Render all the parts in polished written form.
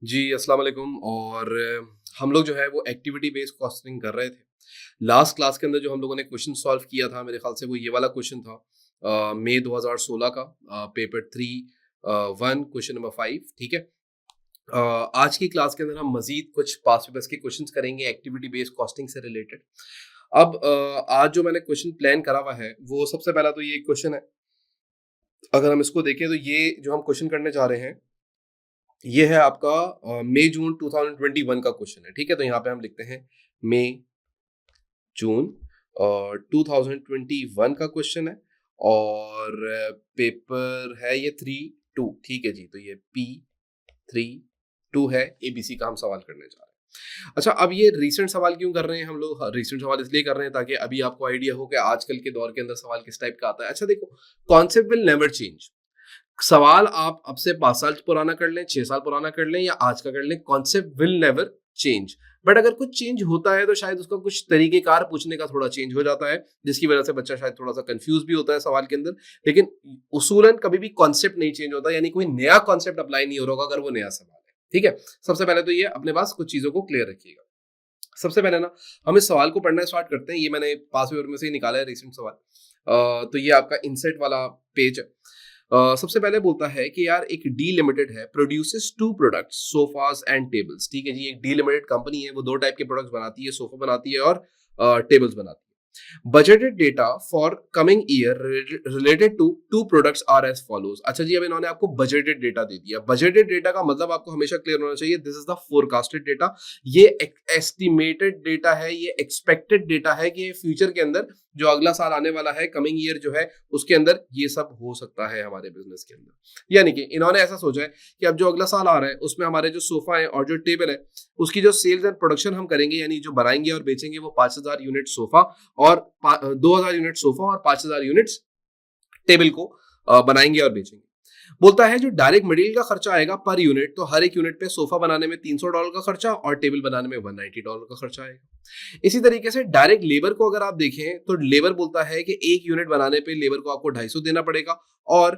जी, अस्सलाम वालेकुम। और हम लोग जो है वो एक्टिविटी बेस्ड कॉस्टिंग कर रहे थे। लास्ट क्लास के अंदर जो हम लोगों ने क्वेश्चन सॉल्व किया था, मेरे ख्याल से वो ये वाला क्वेश्चन था, मई 2016 का, पेपर 3 1 क्वेश्चन नंबर 5। ठीक है। अ, आज की क्लास के अंदर हम मजीद कुछ पास्ट पेपर्स के क्वेश्चंस करेंगे एक्टिविटी बेस्ड कॉस्टिंग से रिलेटेड। अब आज जो मैंने क्वेश्चन प्लान करा हुआ है वो सबसे पहला तो ये क्वेश्चन है। अगर हम इसको देखें तो ये जो हम क्वेश्चन करने जा रहे हैं ये है आपका मई जून 2021 का क्वेश्चन है। ठीक है, तो यहाँ पे हम लिखते हैं मई जून 2021 का क्वेश्चन है। और पेपर है ये 3-2। ठीक है जी, तो ये P3-2 है, ABC का हम सवाल करने जा रहे हैं। अच्छा, अब ये रीसेंट सवाल क्यों कर रहे हैं हम लोग? रीसेंट सवाल इसलिए कर रहे हैं ताकि अभी आपको आइडिया हो कि आजकल के दौर के अंदर सवाल किस टाइप का आता है। अच्छा देखो, कॉन्सेप्ट विल नेवर चेंज। सवाल आप अब से 5 साल पुराना कर लें, 6 साल पुराना कर लें या आज का कर लें, concept will never change. But अगर कुछ चेंज होता है तो शायद उसका कुछ तरीकेकार पूछने का थोड़ा चेंज हो जाता है, जिसकी वजह से बच्चा शायद थोड़ा सा कंफ्यूज भी होता है सवाल के अंदर। लेकिन उसूलन कभी भी कॉन्सेप्ट नहीं चेंज होता, यानी कोई नया कॉन्सेप्ट अप्लाई नहीं हो रहा होगा अगर वो नया सवाल है। ठीक है, सबसे पहले तो ये अपने पास कुछ चीजों को क्लियर रखिएगा। सबसे पहले ना, हम इस सवाल को पढ़ना स्टार्ट करते हैं। ये मैंने पास पेपर में से ही निकाला है रिसेंट सवाल। तो ये आपका इनसेट वाला पेज है। सबसे पहले बोलता है कि यार एक डी लिमिटेड है, produces 2 products, sofas and tables. ठीक है जी, एक डी लिमिटेड कंपनी है, वो 2 टाइप के प्रोडक्ट्स बनाती है, सोफा बनाती है और टेबल्स बनाती है। Budgeted data for coming year related to 2 products are as follows. अच्छा जी, अब इन्होंने आपको बजटेड डेटा दे दिया। बजटेड डेटा का मतलब आपको हमेशा क्लियर होना चाहिए, this is the forecasted data. ये एस्टिमेटेड डेटा है, ये एक्सपेक्टेड डेटा है कि फ्यूचर के अंदर जो अगला साल आने वाला है, कमिंग ईयर जो है, उसके अंदर ये सब हो सकता है हमारे बिजनेस के अंदर। यानी कि इन्होंने ऐसा सोचा है कि अब जो अगला साल आ रहा है उसमें हमारे जो सोफा है और जो टेबल है उसकी जो सेल्स एंड प्रोडक्शन हम करेंगे, यानी जो बनाएंगे और बेचेंगे, वो 5,000 यूनिट सोफा और 2,000 यूनिट सोफा और 5,000 यूनिट्स टेबल को बनाएंगे और बेचेंगे। बोलता है जो डायरेक्ट मटेरियल का खर्चा आएगा पर यूनिट, तो हर एक यूनिट पे सोफा बनाने में $300 का खर्चा और टेबल बनाने में $190 का खर्चा आएगा। इसी तरीके से डायरेक्ट लेबर को अगर आप देखें तो लेबर बोलता है कि एक यूनिट बनाने पे लेबर को आपको 250 देना पड़ेगा और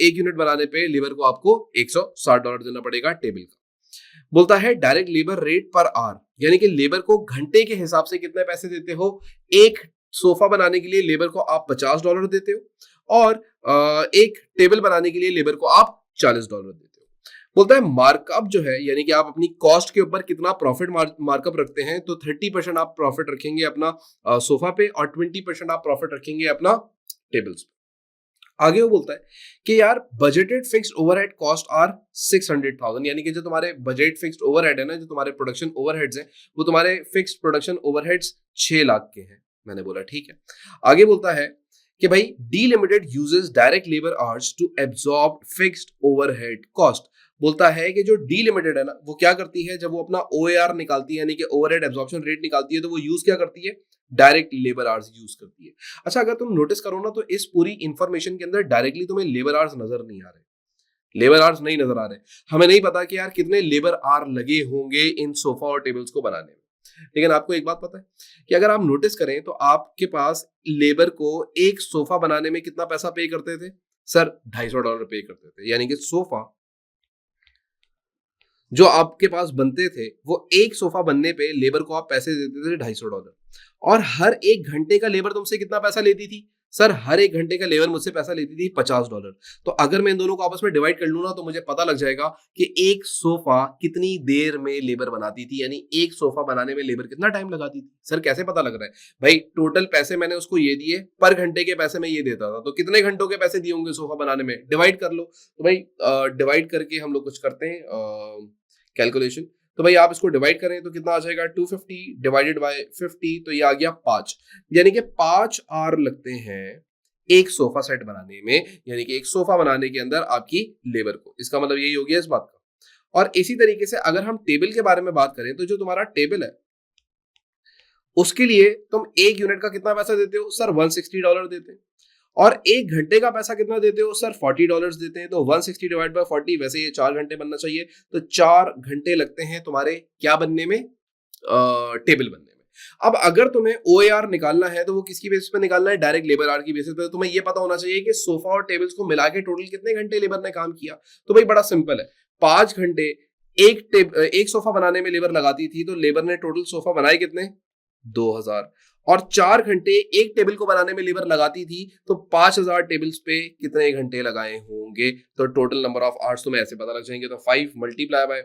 एक यूनिट बनाने पे लेबर को आपको $160 देना पड़ेगा टेबल का। बोलता है direct labour rate per hour, यानी कि लेबर को घंटे के हिसाब से कितने पैसे देते हो। एक सोफा बनाने के लिए लेबर को आप $50 देते हो और एक टेबल बनाने के लिए लेबर को आप $40 देते हो। बोलता है मार्कअप जो है, यानी कि आप अपनी कॉस्ट के ऊपर कितना प्रॉफिट मार्कअप रखते हैं, तो 30% आप प्रॉफिट रखेंगे अपना सोफा पे और 20% आप प्रॉफिट रखेंगे अपना टेबल्स पे। आगे वो बोलता है कि यार budgeted fixed overhead cost are 600,000, यानी कि जो तुम्हारे बजट फिक्स्ड ओवरहेड है ना, जो तुम्हारे प्रोडक्शन ओवरहेड्स हैं, वो तुम्हारे फिक्स्ड प्रोडक्शन ओवरहेड्स 6 लाख के हैं। मैंने बोला ठीक है। आगे बोलता है कि भाई D limited uses direct labour hours to absorb fixed overhead cost. बोलता है कि जो डी लिमिटेड है ना, वो क्या करती है, जब वो अपना ओएआर निकालती है, यानी कि ओवरहेड एब्जॉर्प्शन रेट निकालती है, तो वो यूज क्या करती है, डायरेक्ट लेबर आवर्स यूज करती है। अच्छा, अगर तुम नोटिस करो ना, तो इस पूरी इंफॉर्मेशन के अंदर डायरेक्टली तुम्हें लेबर आवर्स नजर नहीं आ रहे। लेबर आवर्स नहीं नजर आ रहे। हमें नहीं पता कि यार कितने लेबर आवर लगे होंगे इन सोफा और टेबल्स को बनाने में। लेकिन आपको एक बात पता है कि अगर आप नोटिस करें तो आपके पास लेबर को एक सोफा बनाने में कितना पैसा पे करते थे? सर, $250 पे करते थे। यानी कि सोफा जो आपके पास बनते थे, वो एक सोफा बनने पे लेबर को आप पैसे देते थे $250। और हर एक घंटे का लेबर तुमसे कितना पैसा लेती थी? सर, हर एक घंटे का लेबर मुझसे पैसा लेती थी $50। तो अगर मैं इन दोनों को आपस में डिवाइड कर लूं ना, तो मुझे पता लग जाएगा कि एक सोफा कितनी देर में लेबर बनाती थी, यानी एक सोफा बनाने में लेबर कितना टाइम लगाती थी। सर, कैसे पता लग रहा है? भाई टोटल पैसे मैंने उसको ये दिए, पर घंटे के पैसे मैं ये देता था, तो कितने घंटों के पैसे दिए होंगे सोफा बनाने में, डिवाइड कर लो। तो भाई डिवाइड करके हम लोग कुछ करते हैं कैलकुलेशन। तो भाई आप इसको डिवाइड करें तो कितना आ जाएगा, 250 डिवाइडेड बाय 50, तो ये आ गया 5। यानी कि 5 आवर लगते हैं एक सोफा सेट बनाने में, यानी कि एक सोफा बनाने के अंदर आपकी लेबर को। इसका मतलब यही हो गया इस बात का। और इसी तरीके से अगर हम टेबल के बारे में बात करें, तो जो तुम्हारा टेबल है उसके लिए तुम एक यूनिट का कितना पैसा देते हो? सर, $160 देते हैं। और एक घंटे का पैसा कितना देते हो? सर, $40 देते हैं। तो 160 डिवाइड बाय 40, वैसे ये 4 घंटे बनना चाहिए, तो 4 घंटे लगते हैं तुम्हारे क्या बनने में, टेबल बनने में। अब अगर तुम्हें ओएआर निकालना है तो वो किसकी बेसिस पे निकालना है? डायरेक्ट लेबर आवर की बेसिस पे। तुम्हें ये पता होना चाहिए कि सोफा और टेबल्स को मिला के टोटल कितने घंटे लेबर ने काम किया। तो भाई बड़ा सिंपल है, 5 घंटे एक सोफा बनाने में लेबर लगाती थी, तो लेबर ने टोटल सोफा बनाए कितने? 2000। और 4 घंटे एक टेबल को बनाने में लेबर लगाती थी, तो 5000 टेबल्स पे कितने घंटे लगाए होंगे? तो टोटल नंबर ऑफ आवर्स तुम्हें ऐसे पता लग जाएंगे। तो 5 multiply by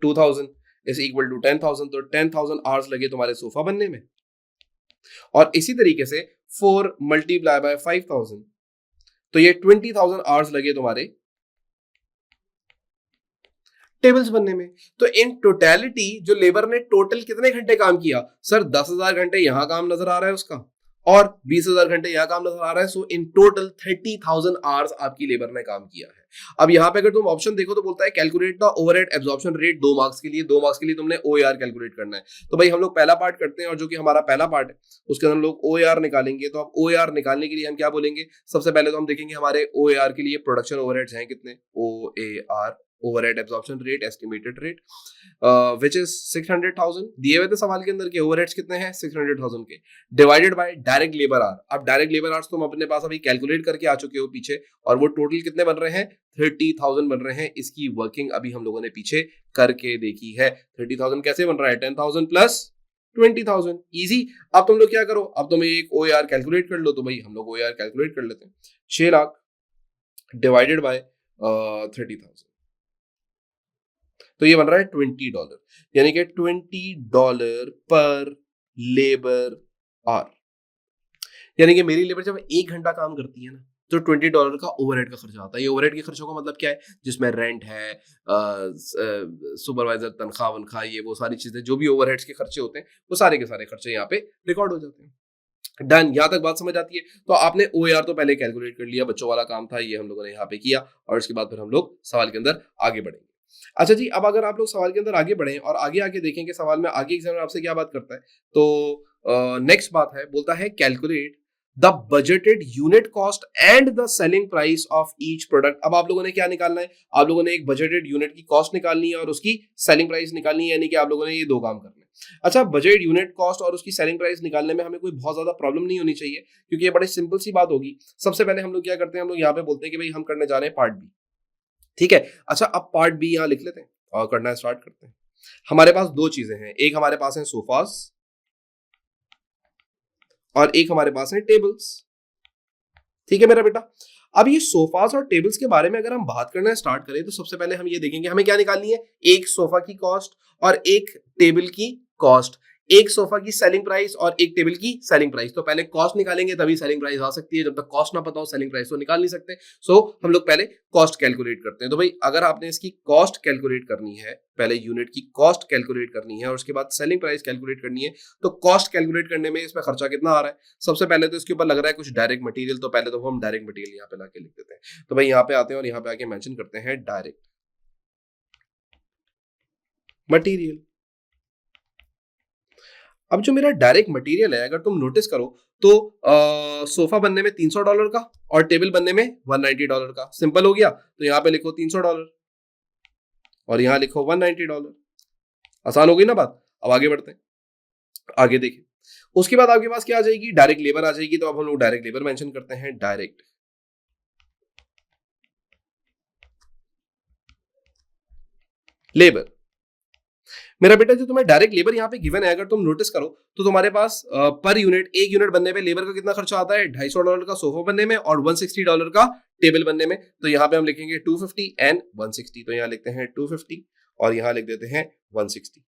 2000 is equal to 10,000। तो 10,000 आवर्स लगे तुम्हारे सोफा बनने में। और इसी तरीके से 4 मल्टीप्लाई बाय 5,000, तो ये 20,000 आवर्स लगे तुम्हारे टेबल्स बनने में। तो इन टोटलिटी जो लेबर ने टोटल कितने घंटे काम किया? सर 10,000 घंटे यहां काम नजर आ रहा है उसका, और 20,000 घंटे यहां काम नजर आ रहा है। सो इन टोटल 30,000 आवर्स आपकी लेबर ने काम किया है। अब यहां पे अगर तुम ऑप्शन देखो तो बोलता है calculate the overhead absorption rate. 2 marks के लिए, 2 मार्क्स के लिए तुमने OAR कैलकुलेट करना है। तो भाई हम लोग पहला पार्ट करते हैं, और जो कि हमारा पहला पार्ट है उसके अंदर हम लोग OAR निकालेंगे। तो अब OAR निकालने के लिए हम क्या बोलेंगे? सबसे पहले तो हम देखेंगे हमारे OAR के लिए प्रोडक्शन ओवरहेड्स हैं कितने। OAR, overhead absorption rate, estimated rate, which is 600,000। दिए हुए थे सवाल के अंदर के ओवरहेड्स कितने हैं? 600,000 के, divided by direct labour our. अब डायरेक्ट लेबर आवर्स तुम अपने पास अभी कैलकुलेट करके आ चुके हो पीछे, और वो टोटल कितने बन रहे हैं? 30,000 बन रहे हैं। इसकी वर्किंग अभी हम लोगों ने पीछे करके देखी है। 30,000 कैसे बन रहा है? 10,000 प्लस 20,000, इजी। अब तुम लोग क्या करो, अब तुम एक OAR कैलकुलेट कर लो। तो भाई हम लोग OAR कैलकुलेट कर लेते हैं। 6 लाख डिवाइडेड बाय 30,000, तो ये बन रहा है $20, यानी कि $20 पर लेबर आवर। यानी कि मेरी लेबर जब 1 घंटा काम करती है ना, तो $20 का ओवरहेड का खर्चा आता है। ये ओवरहेड के खर्चों का मतलब क्या है? जिसमें रेंट है, सुपरवाइजर तनख्वाह वनख्वाह, ये वो सारी चीजें, जो भी ओवरहेड्स के खर्चे होते हैं, वो सारे के सारे खर्चे यहाँ पे रिकॉर्ड हो जाते हैं। डन, यहाँ तक बात समझ आती है। तो आपने OAR तो पहले कैलकुलेट कर लिया, बच्चों वाला काम था ये हम लोगों ने यहाँ पे किया, और इसके बाद फिर हम लोग सवाल के अंदर आगे बढ़ेंगे। अच्छा जी, अब अगर आप लोग सवाल के अंदर आगे बढ़े और आगे आगे देखें कि सवाल में आगे एग्जामिनर आपसे क्या बात करता है, तो नेक्स्ट बात है, बोलता है calculate the budgeted unit cost and the selling price of each product. अब आप लोगों ने क्या निकालना है? आप लोगों ने एक बजटेड यूनिट की कॉस्ट निकालनी है और उसकी सेलिंग प्राइस निकालनी है, यानी कि आप लोगों ने ये 2 काम करने हैं। अच्छा, बजट यूनिट कॉस्ट और उसकी सेलिंग प्राइस निकालने में हमें कोई बहुत ज्यादा प्रॉब्लम नहीं होनी चाहिए, क्योंकि ये बड़ी सिंपल सी बात होगी। सबसे पहले हम लोग क्या करते हैं, हम लोग यहाँ पे बोलते हैं कि भाई हम करने जा रहे हैं पार्ट बी, ठीक है। अच्छा, अब पार्ट बी यहाँ लिख लेते हैं और करना स्टार्ट करते हैं। हमारे पास 2 चीजें हैं, एक हमारे पास है सोफास और एक हमारे पास है टेबल्स, ठीक है मेरा बेटा। अब ये सोफास और टेबल्स के बारे में अगर हम बात करना स्टार्ट करें, तो सबसे पहले हम ये देखेंगे हमें क्या निकालनी है? एक सोफा की कॉस्ट और एक टेबल की कॉस्ट, एक सोफा की सेलिंग प्राइस और एक टेबल की सेलिंग प्राइस। तो पहले कॉस्ट निकालेंगे तभी सेलिंग प्राइस आ सकती है, जब तक कॉस्ट ना पता हो सेलिंग प्राइस तो निकाल नहीं सकते। सो हम लोग पहले कॉस्ट कैलकुलेट करते हैं। तो भाई अगर आपने इसकी कॉस्ट कैलकुलेट करनी है, पहले यूनिट की कॉस्ट कैलकुलेट करनी है और उसके बाद सेलिंग प्राइस कैलकुलेट करनी है, तो कॉस्ट कैलकुलेट करने में इसमें खर्चा कितना आ रहा है? सबसे पहले तो इसके ऊपर लग रहा है कुछ डायरेक्ट मटेरियल, तो पहले तो हम डायरेक्ट मटेरियल यहाँ पे लाके लिख देते हैं। तो भाई यहाँ पे आते हैं और यहाँ पे आके मेंशन करते हैं डायरेक्ट मटेरियल। अब जो मेरा डायरेक्ट मटेरियल है, अगर तुम नोटिस करो तो सोफा बनने में $300 का और टेबल बनने में $190 का। सिंपल हो गया। तो यहाँ पे लिखो $300 और यहाँ लिखो $190। आसान हो गई ना बात। अब आगे बढ़ते हैं, आगे देखें। उसके बाद आपके पास क्या आ जाएगी? डायरेक्ट लेबर आ जाएगी। तो अब हम लोग डायरेक्ट लेबर मेंशन करते हैं, डायरेक्ट लेबर। मेरा बेटा जो तुम्हें डायरेक्ट लेबर यहाँ पे गिवन है, अगर तुम नोटिस करो तो तुम्हारे पास पर यूनिट, एक यूनिट बनने पे लेबर का कितना खर्चा आता है? $250 का सोफा बनने में और $160 का टेबल बनने में। तो यहाँ पे हम लिखेंगे 250 एंड 160। तो यहाँ लिखते हैं 250 और यहाँ लिख देते हैं 160।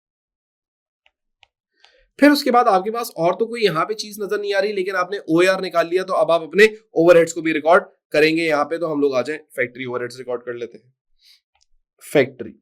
फिर उसके बाद आपके पास और तो कोई यहाँ पे चीज नजर नहीं आ रही, लेकिन आपने OAR निकाल लिया, तो अब आप अपने ओवरहेड्स को भी रिकॉर्ड करेंगे यहाँ पे। तो हम लोग आ जाए फैक्ट्री ओवरहेड्स रिकॉर्ड कर लेते हैं। Factory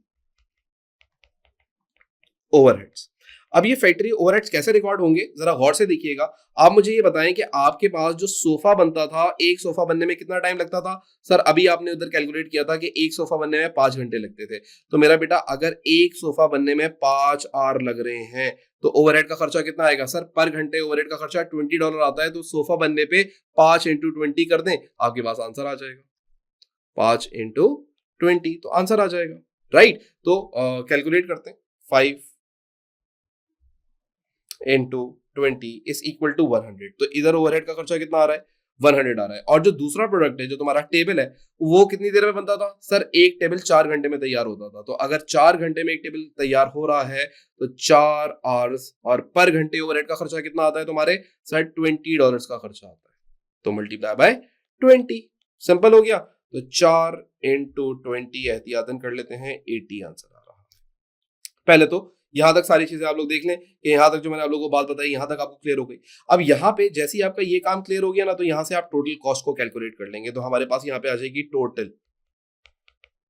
overheads. अब ये फैक्ट्री ओवरहेड्स कैसे रिकॉर्ड होंगे, जरा गौर से देखिएगा। आप मुझे ये बताएं कि आपके पास जो सोफा बनता था, एक सोफा बनने में कितना टाइम लगता था? सर अभी आपने उधर कैलकुलेट किया था कि एक सोफा बनने में 5 घंटे लगते थे। तो मेरा बेटा अगर एक सोफा बनने में 5 आवर लग रहे हैं, तो ओवरहेड का खर्चा कितना आएगा? सर पर घंटे ओवरहेड का खर्चा $20 आता है। तो सोफा बनने पे 5 इंटू 20 कर दें, आपके पास आंसर आ जाएगा। 5 इंटू 20 तो आंसर आ जाएगा, राइट। तो कैलकुलेट करते हैं। 5 इंटू 20 इज इक्वल टू 100। तो इधर ओवरहेड का खर्चा कितना आ रहा है? 100 आ रहा है। और जो दूसरा प्रोडक्ट है, जो तुम्हारा टेबल है, वो कितनी देर में बनता था सर? एक टेबल 4 घंटे में तैयार होता था। तो अगर 4 घंटे में एक टेबल तैयार हो रहा है तो 4 आवर्स, और पर घंटे ओवरहेड का खर्चा कितना आता है तुम्हारे सर? $20 का खर्चा आता है। तो मल्टीप्लाई बाय 20, सिंपल हो गया। तो 4 इंटू 20 एहतियातन कर लेते हैं 80 आंसर आ रहा है। पहले तो यहां तक सारी चीजें आप लोग देख लें कि यहां तक जो मैंने आप लोगों को बात बताई, यहां तक आपको क्लियर हो गई। अब यहाँ पे जैसे ही आपका ये काम क्लियर हो गया ना, तो यहां से आप टोटल कॉस्ट को कैलकुलेट कर लेंगे। तो हमारे पास यहाँ पे आ जाएगी टोटल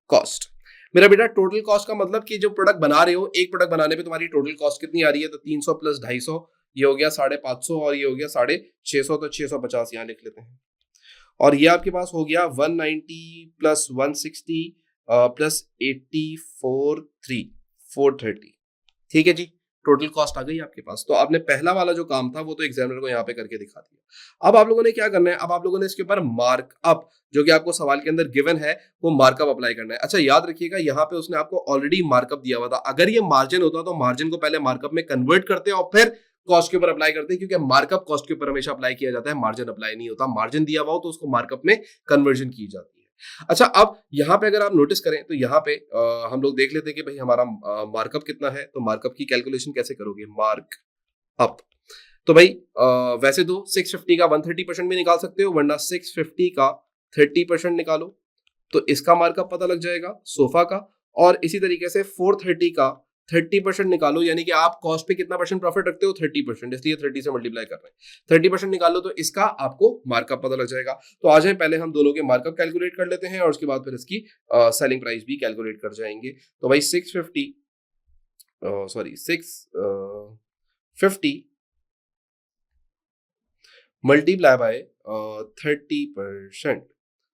कॉस्ट। मेरा बेटा टोटल कॉस्ट का मतलब कि जो प्रोडक्ट बना रहे हो, एक प्रोडक्ट बनाने पे तुम्हारी टोटल कॉस्ट कितनी आ रही है? तो 300 प्लस 250, ये हो गया 550, और ये हो गया 650, तो 650 यहाँ लिख लेते हैं। और ये आपके पास हो गया 190 प्लस 160 प्लस 84 430। ठीक है जी, टोटल कॉस्ट आ गई आपके पास। तो आपने पहला वाला जो काम था वो तो एग्जामिनर को यहाँ पे करके दिखा दिया। अब आप लोगों ने क्या करना है? अब आप लोगों ने इसके ऊपर मार्कअप, जो कि आपको सवाल के अंदर गिवन है, वो मार्कअप अप्लाई करना है। अच्छा याद रखिएगा, यहाँ पे उसने आपको ऑलरेडी मार्कअप दिया हुआ था। अगर ये मार्जिन होता तो मार्जिन को पहले मार्कअप में कन्वर्ट करते और फिर कॉस्ट के ऊपर अप्लाई करते हैं, क्योंकि मार्कअप कॉस्ट के ऊपर हमेशा अप्लाई किया जाता है, मार्जिन अप्लाई नहीं होता। मार्जिन दिया हुआ हो तो उसको मार्कअप में कन्वर्जन की जाती है। अच्छा, अब यहाँ पे अगर आप नोटिस करें तो यहाँ पे हम लोग देख लेते हैं कि भाई हमारा मार्कअप कितना है। तो मार्कअप की कैलकुलेशन कैसे करोगे? Mark up. तो भाई वैसे तो 650 का 130% भी निकाल सकते हो, वरना 650 का 30% निकालो तो इसका मार्कअप पता लग जाएगा सोफा का। और इसी तरीके से 430 का 30% निकालो, यानी कि आप कॉस्ट पे कितना परसेंट प्रॉफिट रखते हो? 30%, इसलिए 30 से मल्टीप्लाई कर रहे हैं। 30% निकालो तो इसका आपको मार्कअप पता लग जाएगा। तो आ जाए पहले हम दोनों के मार्कअप कैलकुलेट कर लेते हैं, और उसके बाद फिर इसकी सेलिंग प्राइस भी कैलकुलेट कर जाएंगे। तो भाई 650 मल्टीप्लाई बाय 30%,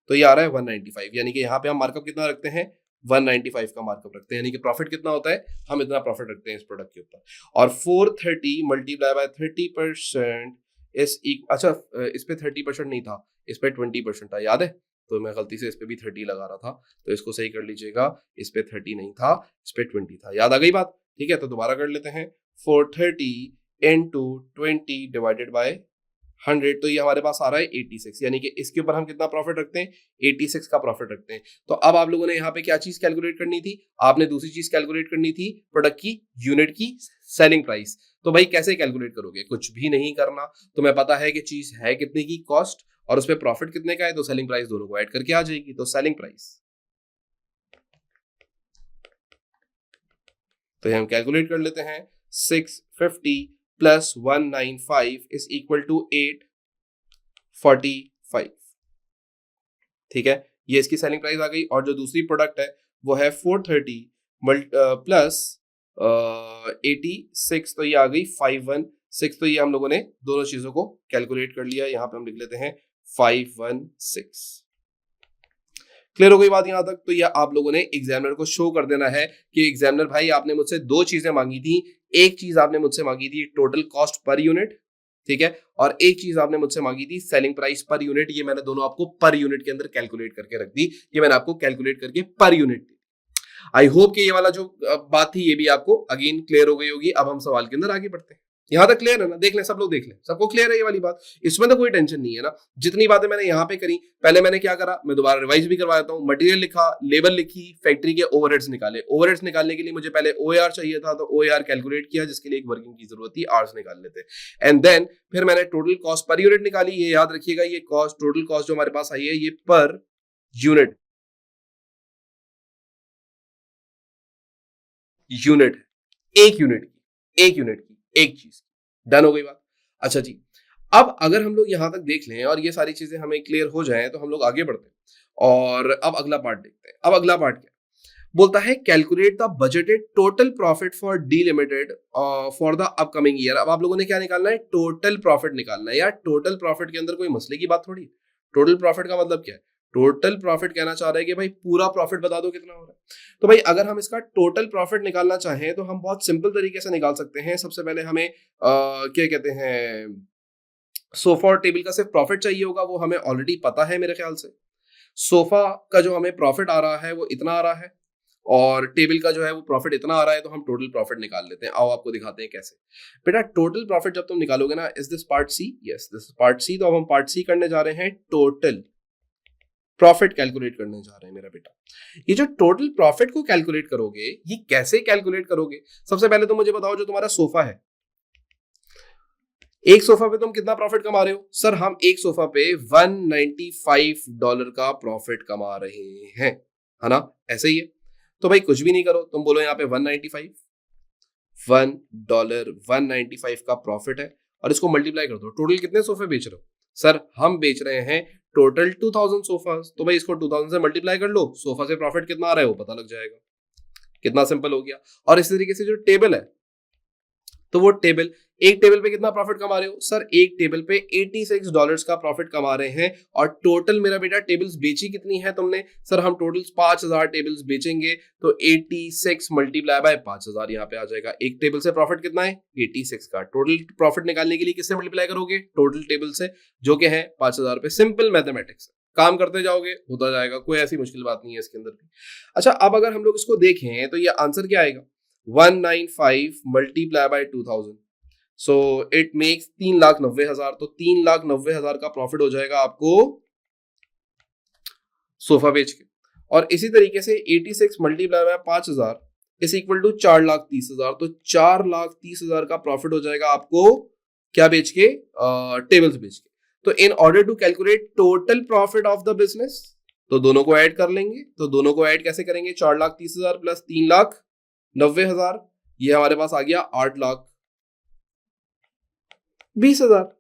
तो ये आ रहा है 195। यानी कि यहाँ पे हम मार्कअप कितना रखते हैं? 195 का मार्कअप रखते हैं। यानी कि प्रॉफिट कितना होता है? हम इतना प्रॉफिट रखते हैं इस प्रोडक्ट के ऊपर। और 430 मल्टीप्लाई बाय 30% इस अच्छा, इस पे 30% नहीं था, इस पे 20% था, याद है? तो मैं गलती से इस पे भी 30 लगा रहा था, तो इसको सही कर लीजिएगा। इस पे 30 नहीं था, इस पे 20 था। याद आ गई बात? ठीक है, तो दोबारा कर लेते हैं। 430 इंटू 20 डिवाइडेड बाय 100, तो ये हमारे पास आ रहा है 86। यानी कि इसके ऊपर हम कितना प्रॉफिट रखते हैं? 86 का प्रॉफिट रखते हैं। तो अब आप लोगों ने यहाँ पे क्या चीज कैलकुलेट करनी थी? आपने दूसरी चीज कैलकुलेट करनी थी, प्रोडक्ट की यूनिट की सेलिंग प्राइस। तो भाई कैसे कैलकुलेट करोगे? कुछ भी नहीं करना। तुम्हें पता है कि चीज है कितने की कॉस्ट और उसमें प्रॉफिट कितने का है, तो सेलिंग प्राइस दोनों को ऐड करके आ जाएगी। तो सेलिंग प्राइस, तो हम कैलकुलेट कर लेते हैं। 650 प्लस 195 इज इक्वल टू 845। ठीक है, ये इसकी सेलिंग प्राइस आ गई। और जो दूसरी प्रोडक्ट है वो है 430 प्लस 86, तो ये आ गई 516। तो ये हम लोगों ने दोनों चीजों को कैलकुलेट कर लिया। यहाँ पे हम लिख लेते हैं 516। क्लियर हो गई बात यहाँ तक? तो यह आप लोगों ने एग्जामिनर को शो कर देना है कि एग्जामिनर भाई आपने मुझसे दो चीजें मांगी थी। एक चीज आपने मुझसे मांगी थी टोटल कॉस्ट पर यूनिट, ठीक है, और एक चीज आपने मुझसे मांगी थी सेलिंग प्राइस पर यूनिट। ये मैंने दोनों आपको पर यूनिट के अंदर कैलकुलेट करके रख दी। ये मैंने आपको कैलकुलेट करके per unit the. I hope कि ये वाला जो बात थी ये भी आपको अगेन क्लियर हो गई होगी। अब हम सवाल के अंदर आगे बढ़ते हैं। यहाँ तक क्लियर है ना? देख लें, सब लोग देख लें, सबको क्लियर है ये वाली बात? इसमें तो कोई टेंशन नहीं है ना। जितनी बातें मैंने यहाँ पे करी, पहले मैंने क्या करा, मैं दोबारा रिवाइज भी करवा देता हूँ। मटेरियल लिखा, लेबर लिखी, फैक्ट्री के ओवरहेड्स निकाले। ओवरहेड्स निकालने के लिए मुझे पहले ओएआर चाहिए था, तो ओएआर कैलकुलेट किया, जिसके लिए एक वर्किंग की जरूरत थी, आवर्स निकाल लेते। एंड देन फिर मैंने टोटल कॉस्ट पर यूनिट निकाली। ये याद रखिएगा, ये कॉस्ट, टोटल कॉस्ट जो हमारे पास आई है, ये पर यूनिट यूनिट है, एक यूनिट की, एक चीज। डन हो गई बात? अच्छा जी, अब अगर हम लोग यहां तक देख लें और ये सारी चीजें हमें क्लियर हो जाएं तो हम लोग आगे बढ़ते हैं। और अब अगला पार्ट देखते हैं। अब अगला पार्ट क्या बोलता है? Calculate the budgeted total profit for D limited for the upcoming year. अब आप लोगों ने क्या निकालना है? टोटल प्रॉफिट निकालना है। यार टोटल प्रॉफिट के अंदर कोई मसले की बात थोड़ी। टोटल प्रॉफिट का मतलब क्या है? टोटल प्रॉफिट कहना चाह रहे हैं कि भाई पूरा प्रॉफिट बता दो कितना हो रहा है। तो भाई अगर हम इसका टोटल प्रॉफिट निकालना चाहें तो हम बहुत सिंपल तरीके से निकाल सकते हैं। सबसे पहले हमें क्या कहते हैं, सोफा और टेबल का सिर्फ प्रॉफिट चाहिए होगा, वो हमें ऑलरेडी पता है मेरे ख्याल से। सोफा का जो हमें प्रॉफिट आ रहा है वो इतना आ रहा है, और टेबल का जो है वो प्रॉफिट इतना आ रहा है, तो हम टोटल प्रॉफिट निकाल लेते हैं। आओ आपको दिखाते हैं कैसे। बेटा टोटल प्रॉफिट जब तुम निकालोगे ना, is this part C? Yes, this is part C. तो अब हम पार्ट सी करने जा रहे हैं, टोटल प्रॉफिट कैलकुलेट करने जा रहे हैं मेरा बेटा। ये जो टोटल प्रॉफिट को कैलकुलेट करोगे, ये कैसे कैलकुलेट करोगे? सबसे पहले तो मुझे बताओ, जो तुम्हारा सोफा है, एक सोफा पे तुम कितना प्रॉफिट कमा रहे हो? सर हम एक सोफा पे $195 का प्रॉफिट कमा रहे हैं, है ना? ऐसे ही है। तो भाई कुछ भी नहीं करो, तुम बोलो यहाँ पे 195, $1 195 का प्रॉफिट है, और इसको मल्टीप्लाई कर दो। टोटल कितने सोफे बेच रहे हो? सर हम बेच रहे हैं टोटल 2000 सोफास। तो भाई इसको 2000 से मल्टीप्लाई कर लो, सोफा से प्रॉफिट कितना आ रहा है वो पता लग जाएगा। कितना सिंपल हो गया। और इसी तरीके से जो टेबल है, तो वो टेबल, एक टेबल पे कितना प्रॉफिट कमा रहे हो? सर एक टेबल पे $86 का प्रॉफिट कमा रहे हैं। और टोटल मेरा बेटा टेबल्स बेची कितनी है तुमने? सर हम टोटल 5000 टेबल्स बेचेंगे, तो 86 मल्टीप्लाई बाय 5000 यहाँ पे आ जाएगा। एक टेबल से प्रॉफिट कितना है? 86 का। टोटल प्रॉफिट निकालने के लिए किससे मल्टीप्लाई करोगे? टोटल टेबल से, जो कि है 5000 पे। सिंपल मैथमेटिक्स, काम करते जाओगे होता जाएगा, कोई ऐसी मुश्किल बात नहीं है इसके अंदर भी। अच्छा अब अगर हम लोग इसको देखें तो ये आंसर क्या आएगा? 195 multiply by 2000, so it makes 3,90,000। तो 3,90,000 का प्रॉफिट हो जाएगा आपको सोफा बेच के। और इसी तरीके से 86 multiply by 5000 is equal to 4,30,000। तो 4,30,000 का प्रॉफिट हो जाएगा आपको क्या बेच के? टेबल्स बेच के। तो in order to calculate total profit of the business, तो दोनों को ऐड कर लेंगे। तो दोनों को ऐड कैसे करेंगे? 4,30,000 प्लस 3,90,000, ये हमारे पास आ गया 8,20,000।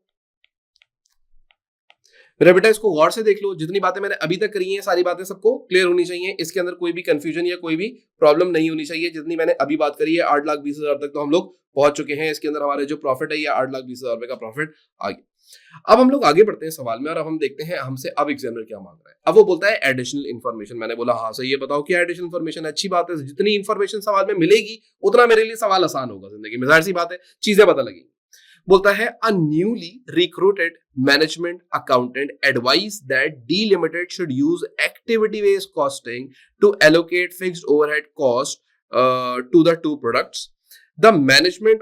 मेरा बेटा इसको गौर से देख लो, जितनी बातें मैंने अभी तक करी हैं सारी बातें सबको क्लियर होनी चाहिए, इसके अंदर कोई भी कंफ्यूजन या कोई भी प्रॉब्लम नहीं होनी चाहिए। जितनी मैंने अभी बात करी है 8,20,000 तक तो हम लोग पहुंच चुके हैं। इसके अंदर हमारे जो प्रॉफिट है ये 8,20,000 रुपए का प्रॉफिट आ गया। अब हम लोग आगे बढ़ते हैं सवाल में, और अब हम देखते हैं हमसे अब एग्जामिनर क्या मांग रहा है। अब वो बोलता है एडिशनल इन्फॉर्मेशन। मैंने बोला हाँ सही है, बताओ क्या एडिशनल इन्फॉर्मेशन। अच्छी बात है, जितनी इन्फॉर्मेशन सवाल में मिलेगी उतना मेरे लिए सवाल आसान होगा जिंदगी में, जाहिर सी बात है, चीजें पता लगेंगी। बोलता है a newly recruited management accountant advise that D limited should use activity based costing to allocate fixed overhead cost to the two products. The management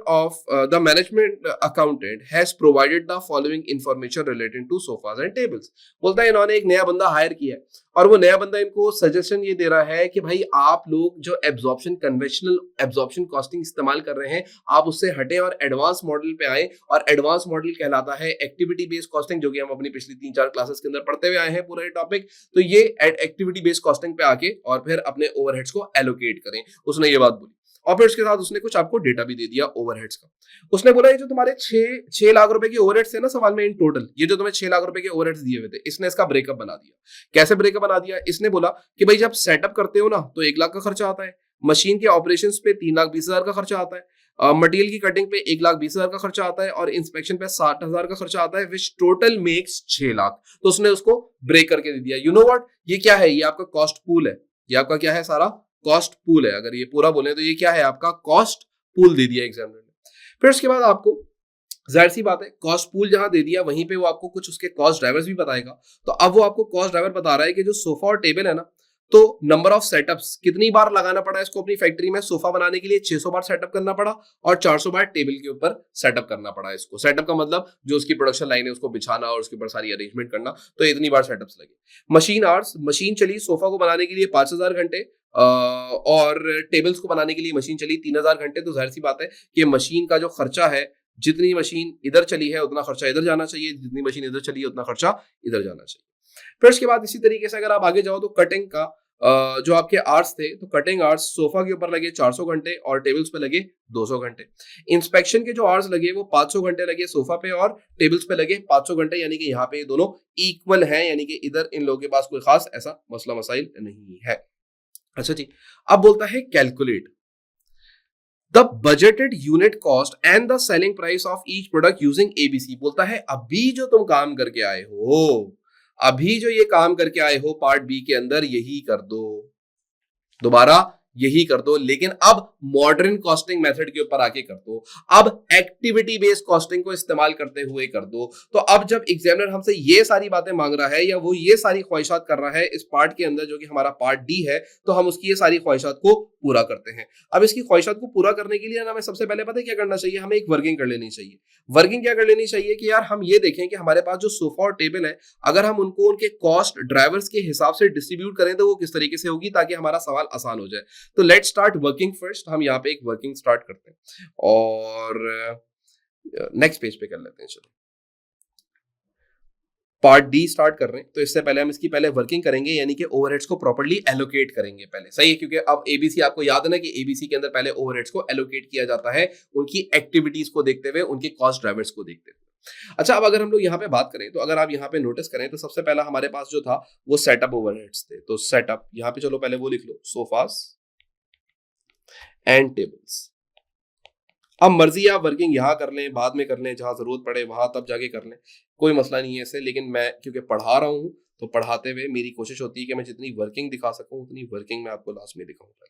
accountant has provided the following information relating to sofas and tables. बोलता है इन्होंने एक नया बंदा higher किया है, और वो नया बंदा इनको सजेशन ये दे रहा है कि भाई आप लोग जो कन्वेंशनल एब्जॉर्प्शन कॉस्टिंग इस्तेमाल कर रहे हैं, आप उससे हटें और एडवांस मॉडल पे आए। और एडवांस मॉडल कहलाता है एक्टिविटी बेस्ड कॉस्टिंग, जो कि हम अपनी पिछली 3-4 क्लासेस के अंदर पढ़ते हुए आए हैं पूरा ये टॉपिक। तो ये एक्टिविटी बेस्ड कॉस्टिंग पे आके और फिर अपने ओवरहेड्स को एलोकेट करें, उसने ये बात बोली। और फिर उसके साथ उसने कुछ आपको डेटा भी दे दिया ओवरहेड्स का। उसने बोला ये जो तुम्हारे 6 लाख रुपए के ओवरहेड्स थे ना सवाल में इन टोटल, ये जो तुम्हें 6 लाख रुपए के ओवरहेड्स दिए हुए थे, इसने इसका ब्रेकअप बना दिया। कैसे ब्रेकअप बना दिया? इसने बोला कि भाई जब सेटअप करते हो ना तो 1 लाख का खर्चा आता है, मशीन के ऑपरेशन पे 3,20,000 का खर्चा आता है, मटेरियल की कटिंग पे 1,20,000 का खर्चा आता है, और इंस्पेक्शन पे 60,000 का खर्चा आता है, विच टोटल मेक्स 6 लाख। तो उसने उसको ब्रेक करके दे दिया। यू नो व्हाट, ये क्या है? ये आपका कॉस्ट पूल है। ये आपका क्या है? सारा कॉस्ट पूल है। अगर ये पूरा बोले तो ये क्या है? आपका कॉस्ट पूल दे दिया एग्जामिनर ने। फिर उसके बाद आपको जाहिर सी बात है कॉस्ट पूल जहां दे दिया वहीं पे वो आपको कुछ उसके कॉस्ट ड्राइवर्स भी बताएगा। तो अब वो आपको कॉस्ट ड्राइवर बता रहा है कि जो सोफा और टेबल है ना, तो नंबर ऑफ सेटअप्स कितनी बार लगाना पड़ा इसको अपनी फैक्ट्री में। सोफा बनाने के लिए 600 बार सेटअप करना पड़ा, और 400 बार टेबल के ऊपर सेटअप करना पड़ा इसको। सेटअप का मतलब जो उसकी प्रोडक्शन लाइन है उसको बिछाना और उसके ऊपर सारी अरेंजमेंट करना, तो इतनी बार सेटअप्स लगे। मशीन आवर्स, मशीन चली सोफा को बनाने के लिए 5,000 घंटे, और टेबल्स को बनाने के लिए मशीन चली 3,000 घंटे। तो जाहिर सी बात है कि मशीन का जो खर्चा है, जितनी मशीन इधर चली है उतना खर्चा इधर जाना चाहिए, जितनी मशीन इधर चली है उतना खर्चा इधर जाना चाहिए। फिर उसके बाद इसी तरीके से अगर आप आगे जाओ तो कटिंग का जो आपके आर्ट्स थे, तो कटिंग आर्ट्स सोफा के ऊपर लगे 400 घंटे और टेबल्स पे लगे 200 घंटे। इंस्पेक्शन के जो आर्ट्स लगे वो 500 घंटे लगे सोफा पे, और टेबल्स पे लगे 500 घंटे। यानी कि यहाँ पे दोनों इक्वल हैं, यानी कि इधर इन लोगों के पास कोई खास ऐसा मसला मसाइल नहीं है। अच्छा जी, अब बोलता है calculate the budgeted unit cost and the selling price of each product using ABC. बोलता है अभी जो तुम काम करके आए हो, अभी जो ये काम करके आए हो पार्ट बी के अंदर, यही कर दो। दोबारा यही कर दो, लेकिन अब मॉडर्न कॉस्टिंग मेथड के ऊपर आके कर दो, अब एक्टिविटी बेस्ड कॉस्टिंग को इस्तेमाल करते हुए कर दो। तो अब जब एग्जामिनर हमसे ये सारी बातें मांग रहा है या वो ये सारी ख्वाहिशात कर रहा है इस पार्ट के अंदर जो कि हमारा पार्ट डी है, तो हम उसकी ये सारी ख्वाहिशात को पूरा करते हैं। अब इसकी ख्वाहिशात को पूरा करने के लिए ना हमें सबसे पहले पता है क्या करना चाहिए, हमें एक वर्किंग कर लेनी चाहिए। वर्किंग क्या कर लेनी चाहिए कि यार हम ये देखें कि हमारे पास जो सोफा और टेबल है, अगर हम उनको उनके कॉस्ट ड्राइवर्स के हिसाब से डिस्ट्रीब्यूट करें तो वो किस तरीके से होगी ताकि हमारा सवाल आसान हो जाए। तो लेट स्टार्ट वर्किंग फर्स्ट। हम यहाँ पे एक वर्किंग स्टार्ट करते हैं और नेक्स्ट पेज पे कर लेते हैं। चलो पार्ट डी स्टार्ट कर रहे हैं, तो इससे पहले हम इसकी पहले वर्किंग करेंगे, यानी कि ओवरहेड्स को प्रॉपर्ली एलोकेट करेंगे पहले। सही है, क्योंकि अब एबीसी आपको याद है ना कि एबीसी के अंदर पहले ओवरहेड्स को एलोकेट किया जाता है उनकी एक्टिविटीज को देखते हुए, उनके कॉस्ट ड्राइवर्स को देखते हुए। अच्छा, अब अगर हम लोग यहाँ पे बात करें तो अगर आप यहाँ पे नोटिस करें तो सबसे पहला हमारे पास जो था वो सेटअप ओवरहेड्स थे। तो सेटअप यहाँ पे चलो पहले वो लिख लो, सोफास एंड टेबल्स। अब मर्जी आप वर्किंग यहाँ कर लें, बाद में कर लें, जहां जरूरत पड़े वहां तब जाके कर लें, कोई मसला नहीं है ऐसे। लेकिन मैं क्योंकि पढ़ा रहा हूँ तो पढ़ाते हुए मेरी कोशिश होती है कि मैं जितनी वर्किंग दिखा सकूं उतनी वर्किंग मैं आपको लास्ट में दिखाऊंगा।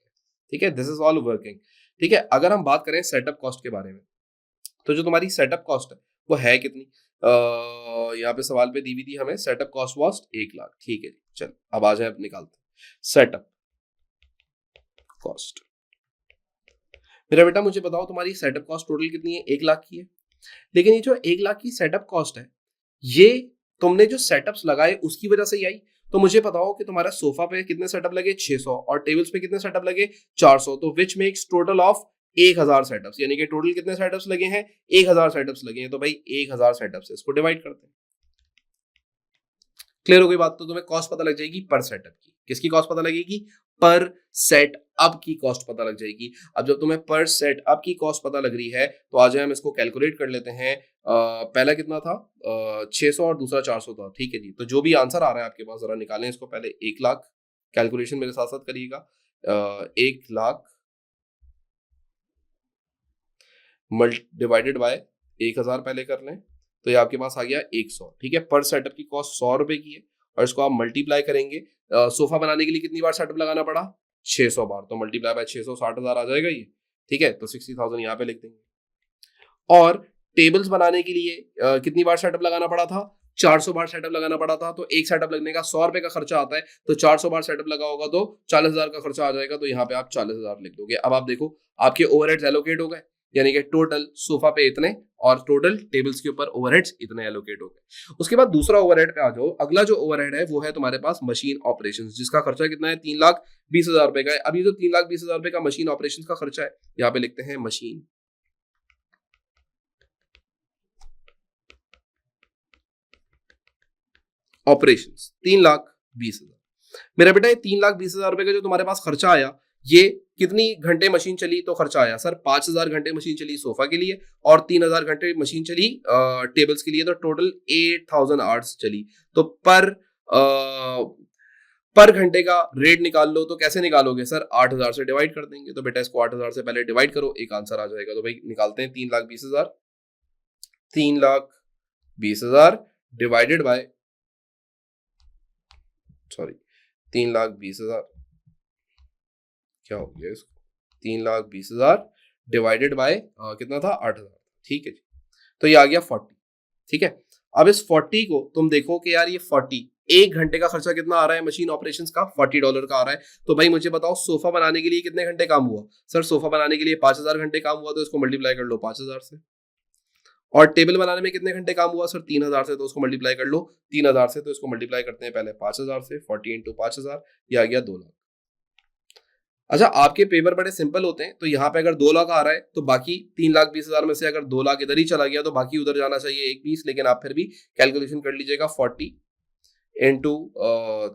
ठीक है, दिस इज ऑल वर्किंग। ठीक है, अगर हम बात करें सेटअप कॉस्ट के बारे में, तो जो तुम्हारी सेटअप कॉस्ट है वो है कितनी, यहाँ पे सवाल पे दी हुई थी हमें सेटअप कॉस्ट वॉस्ट 1 लाख। ठीक है जी, चल अब आ जाए, अब निकालते हैं सेटअप कॉस्ट। मेरा बेटा मुझे बताओ तुम्हारी सेटअप कॉस्ट टोटल कितनी है, 1 लाख की है। लेकिन ये जो 1 लाख की सेटअप कॉस्ट है, ये तुमने जो सेटअप्स लगाए उसकी वजह से ही आई। तो मुझे बताओ कि तुम्हारा सोफा पे कितने सेटअप लगे, 600, और टेबल्स पे कितने सेटअप लगे, 400। तो which makes total of 1000 setups, यानी कि टोटल कितने सेटअप्स लगे हैं, 1000 सेटअप्स लगे हैं। तो भाई 1000 सेटअप्स, इसको डिवाइड करते हैं। क्लियर हो गई बात। तो तुम्हें कॉस्ट पता लग जाएगी पर सेटअप की। किसकी कॉस्ट पता लगेगी, पर सेटअप की कॉस्ट पता लग जाएगी। अब जब तुम्हें पर सेटअप की कॉस्ट पता लग रही है तो आ जाए हम इसको कैलकुलेट कर लेते हैं। पहला कितना था, 600 और दूसरा 400 था। ठीक है जी, तो जो भी आंसर आ रहा है आपके पास जरा निकालें इसको। पहले 1 लाख, कैलकुलेशन मेरे साथ साथ करिएगा। 1 लाख डिवाइडेड बाय 1000 पहले कर लें, तो ये आपके पास आ गया 100। ठीक है, पर सेटअप की कॉस्ट 100 रुपए की है और इसको आप मल्टीप्लाई करेंगे। सोफा बनाने के लिए कितनी बार सेटअप लगाना पड़ा, 600 बार। तो मल्टीप्लाई बाय 600, 60,000 आ जाएगा ये। ठीक है, तो 60,000 यहाँ पे लिख देंगे। और टेबल्स बनाने के लिए कितनी बार सेटअप लगाना पड़ा था, 400 बार सेटअप लगाना पड़ा था। तो एक सेटअप लगने का 100 रुपए का खर्चा आता है, तो 400 बार सेटअप लगा होगा तो 40,000 का खर्चा आ जाएगा। तो यहाँ पे आप 40,000 लिख दोगे। अब आप देखो आपके ओवरहेड्स एलोकेट हो गए, यानी कि टोटल सोफा पे इतने और टोटल टेबल्स के ऊपर ओवरहेड्स इतने एलोकेट हो गए। उसके बाद दूसरा ओवरहेड पे आ जाओ। अगला जो ओवरहेड है वो है तुम्हारे पास मशीन ऑपरेशंस, जिसका खर्चा कितना है, 3,20,000 रुपए का है। अब ये जो 3,20,000 रुपए का मशीन ऑपरेशंस का खर्चा है, यहाँ पे लिखते हैं मशीन ऑपरेशंस 3,20,000। मेरा बेटा ये 3,20,000 रुपए का जो तुम्हारे पास खर्चा आया, ये कितनी घंटे मशीन चली, तो खर्चा आया सर 5,000 घंटे मशीन चली सोफा के लिए और 3,000 घंटे मशीन चली टेबल्स के लिए। तो टोटल 8,000 आवर्स चली। तो पर घंटे का रेट निकाल लो। तो कैसे निकालोगे सर, 8,000 से डिवाइड कर देंगे। तो बेटा इसको 8,000 से पहले डिवाइड करो, एक आंसर आ जाएगा। तो भाई निकालते हैं 3,20,000, 3,20,000 डिवाइडेड बाय 3,20,000 क्या हो गया इसको, 3,20,000 डिवाइडेड बाय कितना था, 8,000। ठीक है जी, तो ये आ गया 40। ठीक है, अब इस 40 को तुम देखो कि यार ये 40 एक घंटे का खर्चा कितना आ रहा है मशीन ऑपरेशंस का, $40 का आ रहा है। तो भाई मुझे बताओ सोफा बनाने के लिए कितने घंटे काम हुआ, सर सोफा बनाने के लिए 5,000 घंटे काम हुआ। तो इसको मल्टीप्लाई कर लो 5,000 से। और टेबल बनाने में कितने घंटे काम हुआ सर, 3,000 से। तो उसको मल्टीप्लाई कर लो 3,000 से। तो इसको मल्टीप्लाई करते हैं पहले 5,000 से, 40 इंटू 5,000, ये आ गया 2 लाख। अच्छा, आपके पेपर बड़े सिंपल होते हैं, तो यहाँ पे अगर 2 लाख आ रहा है तो बाकी 3,20,000 में से अगर 2 लाख इधर ही चला गया तो बाकी उधर जाना चाहिए 1 पीस। लेकिन आप फिर भी कैलकुलेशन कर लीजिएगा 40 इंटू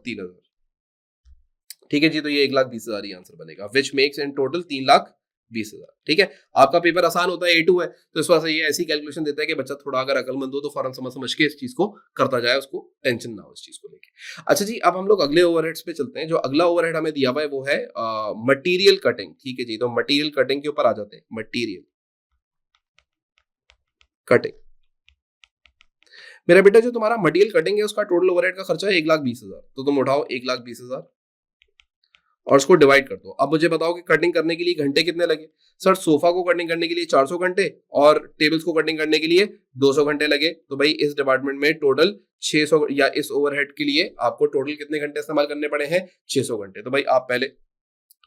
3,000। ठीक है जी, तो ये 1,20,000 ही आंसर बनेगा, विच मेक्स इन टोटल 3,20,000। ठीक है, आपका पेपर आसान होता है, A2 है, तो इस वजह से ये ऐसी कैलकुलेशन देता है कि बच्चा थोड़ा अगर अकलमंद हो तो फौरन समझ समझ के इस चीज को करता जाए, उसको टेंशन ना हो इस चीज को लेके। अच्छा जी, अब हम लोग अगले ओवरहेड्स पे चलते हैं। जो अगला ओवरहेड हमें दिया हुआ है वो है मटेरियल कटिंग। ठीक है जी, तो मटेरियल कटिंग के ऊपर आ जाते हैं। मटेरियल कटिंग, मेरा बेटा जो तुम्हारा मटेरियल कटिंग है उसका टोटल ओवरहेड का खर्चा है 1,20,000। तो तुम उठाओ 1,20,000 और उसको डिवाइड कर दो। अब मुझे बताओ कि कटिंग करने के लिए घंटे कितने लगे। सर सोफा को कटिंग करने के लिए 400 घंटे और टेबल्स को कटिंग करने के लिए 200 घंटे लगे। तो भाई इस डिपार्टमेंट में टोटल 600, या इस ओवरहेड के लिए आपको टोटल कितने घंटे इस्तेमाल करने पड़े हैं, 600 घंटे। तो भाई आप पहले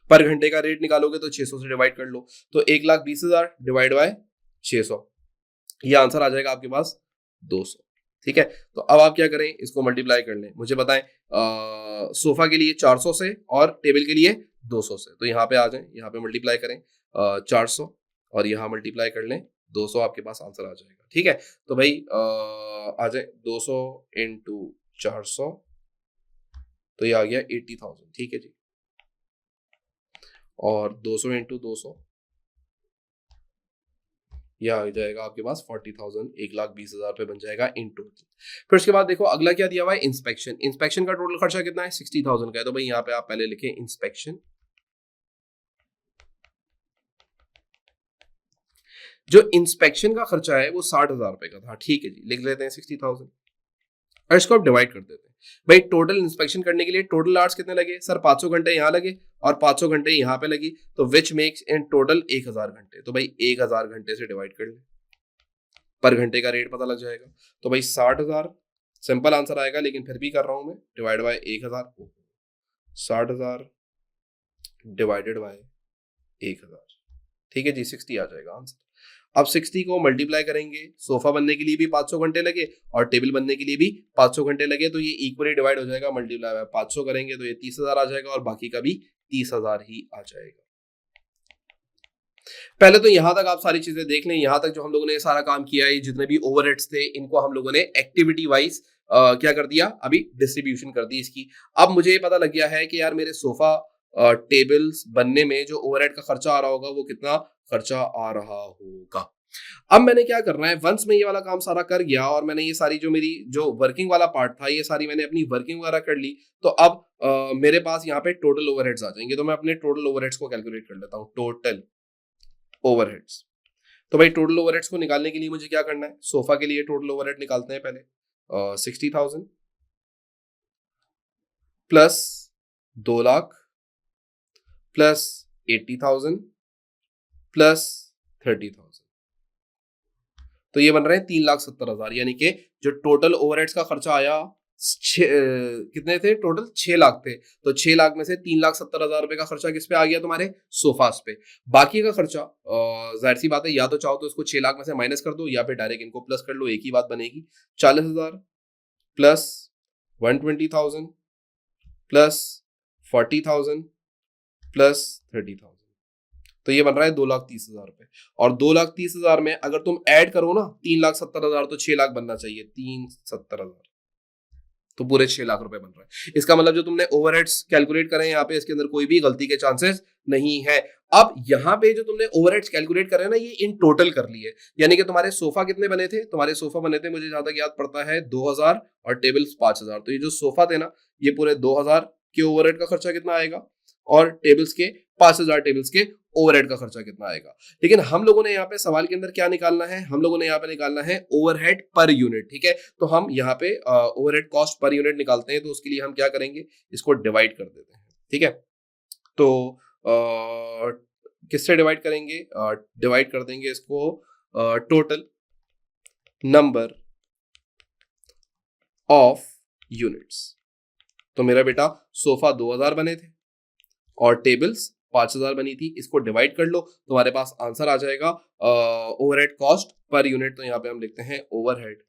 पर घंटे का रेट निकालोगे तो 600 से डिवाइड कर लो, तो 1,20,000 डिवाइड बाय 600, ये आंसर आ जाएगा आपके पास 200। ठीक है, तो अब आप क्या करें, इसको मल्टीप्लाई कर लें। मुझे बताएं सोफा के लिए 400 से और टेबल के लिए 200 से, तो यहाँ पे आ जाएं, यहाँ पे मल्टीप्लाई करें 400 और यहाँ मल्टीप्लाई कर लें 200, आपके पास आंसर आ जाएगा। ठीक है, तो भाई आ जाए 200 इंटू 400, तो ये आ गया 80,000। ठीक है जी, और 200 इंटू 200 यह आ जाएगा आपके पास 40,000, 1,20,000 रुपए बन जाएगा इन टोटल। फिर उसके बाद देखो अगला क्या दिया हुआ है, इंस्पेक्शन। इंस्पेक्शन का टोटल खर्चा कितना है, 60,000 का है। तो भाई यहाँ पे आप पहले लिखें इंस्पेक्शन। जो इंस्पेक्शन का खर्चा है वो 60,000 रुपए का था। ठीक है जी, लिख लेते हैं 60,000 और इसको आप डिवाइड कर देते हैं। भाई टोटल इंस्पेक्शन करने के लिए टोटल आवर्स कितने लगे, सर 500 घंटे यहाँ लगे और 500 घंटे यहाँ पे लगी, तो विच मेक्स इन टोटल 1,000 घंटे। तो भाई 1,000 घंटे से डिवाइड कर ले, पर घंटे का रेट पता लग जाएगा। तो भाई 60,000 सिंपल आंसर आएगा, लेकिन फिर भी कर रहा हूं मैं, डिवाइड बाय 1,000, 60,000 डिवाइडेड बाय 1,000। ठीक है जी, 60 आ जाएगा आंसर। अब 60 को मल्टीप्लाई करेंगे, सोफा बनने के लिए भी 500 घंटे लगे और टेबल बनने के लिए भी 500 घंटे लगे, तो ये इक्वली डिवाइड हो जाएगा, मल्टीप्लाई बाय 500 करेंगे तो ये 30,000 आ जाएगा और बाकी का भी 30,000 ही आ जाएगा। पहले तो यहां तक आप सारी चीजें देख लें, यहां तक जो हम लोगों ने सारा काम किया है, जितने भी ओवरहेड्स थे इनको हम लोगों ने एक्टिविटी वाइज क्या कर दिया, अभी डिस्ट्रीब्यूशन कर दी इसकी। अब मुझे ये पता लग गया है कि यार मेरे सोफा टेबल्स बनने में जो ओवरहेड का खर्चा आ रहा होगा वो कितना खर्चा आ रहा होगा। अब मैंने क्या करना है, वंस मैं ये वाला काम सारा कर गया और मैंने ये सारी जो मेरी जो वर्किंग वाला पार्ट था ये सारी मैंने अपनी वर्किंग वगैरह कर ली, तो अब मेरे पास यहाँ पे टोटल ओवरहेड्स आ जाएंगे। तो मैं अपने टोटल ओवरहेड्स को कैलकुलेट कर लेता हूँ, टोटल ओवरहेड्स। तो भाई टोटल ओवरहेड्स को निकालने के लिए मुझे क्या करना है, सोफा के लिए टोटल ओवरहेड निकालते हैं पहले, 60,000 प्लस 2 लाख प्लस 80,000 प्लस 30,000, तो ये बन रहे हैं 3,70,000। यानी कि जो टोटल ओवरहेड्स का खर्चा आया कितने थे, टोटल 6 लाख थे, तो 6 लाख में से 3,70,000 रुपए का खर्चा किस पे आ गया, तुम्हारे सोफास पे। बाकी का खर्चा जाहिर सी बात है, या तो चाहो तो इसको 6 लाख में से माइनस कर दो या फिर डायरेक्ट इनको प्लस कर लो, एक ही बात बनेगी। 40,000 प्लस 120,000 प्लस 40,000 प्लस 30,000, तो ये बन रहा है 2,30,000 रुपए। और 2,30,000 में अगर तुम ऐड करो ना 3,70,000, तो 6 लाख बनना चाहिए, 3,70,000, तो पूरे 6 लाख रुपए बन रहा है। इसका मतलब जो तुमने ओवरहेड्स कैलकुलेट करे यहाँ पे, इसके अंदर कोई भी गलती के चांसेस नहीं है। अब यहाँ पे जो तुमने ओवरहेड्स कैलकुलेट करे ना, ये इन टोटल कर लिए, यानी कि तुम्हारे सोफा कितने बने थे, तुम्हारे सोफा बने थे मुझे जहां तक याद पड़ता है 2,000 और टेबल्स 5,000, तो ये जो सोफा थे ना ये पूरे 2,000 के ओवरहेड का खर्चा कितना आएगा और टेबल्स के 5,000 टेबल्स के ओवरहेड का खर्चा कितना आएगा। लेकिन हम लोगों ने यहाँ पे सवाल के अंदर क्या निकालना है, हम लोगों ने यहाँ पे निकालना है ओवरहेड पर यूनिट। ठीक है, तो हम यहाँ पे ओवरहेड कॉस्ट पर यूनिट निकालते हैं, तो उसके लिए हम क्या करेंगे, इसको डिवाइड कर देते हैं। ठीक है, तो किससे डिवाइड करेंगे, डिवाइड कर देंगे इसको टोटल नंबर ऑफ यूनिट्स। तो मेरा बेटा सोफा 2,000 बने थे और टेबल्स 5,000 बनी थी, इसको डिवाइड कर लो, तुम्हारे पास आंसर आ जाएगा ओवरहेड कॉस्ट पर यूनिट। तो यहां पे हम लिखते हैं ओवरहेड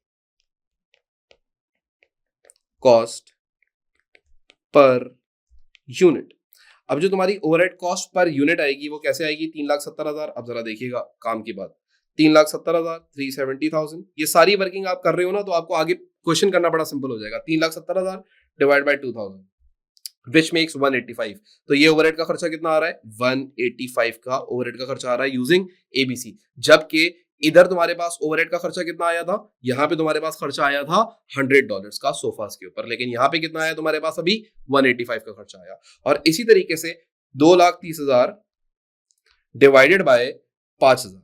कॉस्ट पर यूनिट। अब जो तुम्हारी ओवरहेड कॉस्ट पर यूनिट आएगी वो कैसे आएगी, 3,70,000। अब जरा देखिएगा काम की बात, 3,70,000, 370,000, ये सारी वर्किंग आप कर रहे हो ना, तो आपको आगे क्वेश्चन करना बड़ा सिंपल हो जाएगा। 3,70,000 डिवाइड बाय 2,000 विच मेक्स 185, तो ये ओवरहेड का खर्चा कितना आ रहा है, 185 का ओवरहेड का खर्चा आ रहा है यूजिंग एबीसी। जबकि इधर तुम्हारे पास ओवरहेड का खर्चा कितना आया था, यहाँ पे तुम्हारे पास खर्चा आया था $100 का सोफास के ऊपर, लेकिन यहाँ पे कितना आया तुम्हारे पास, अभी 185 का खर्चा आया। और इसी तरीके से 2,30,000 डिवाइडेड बाय 5,000,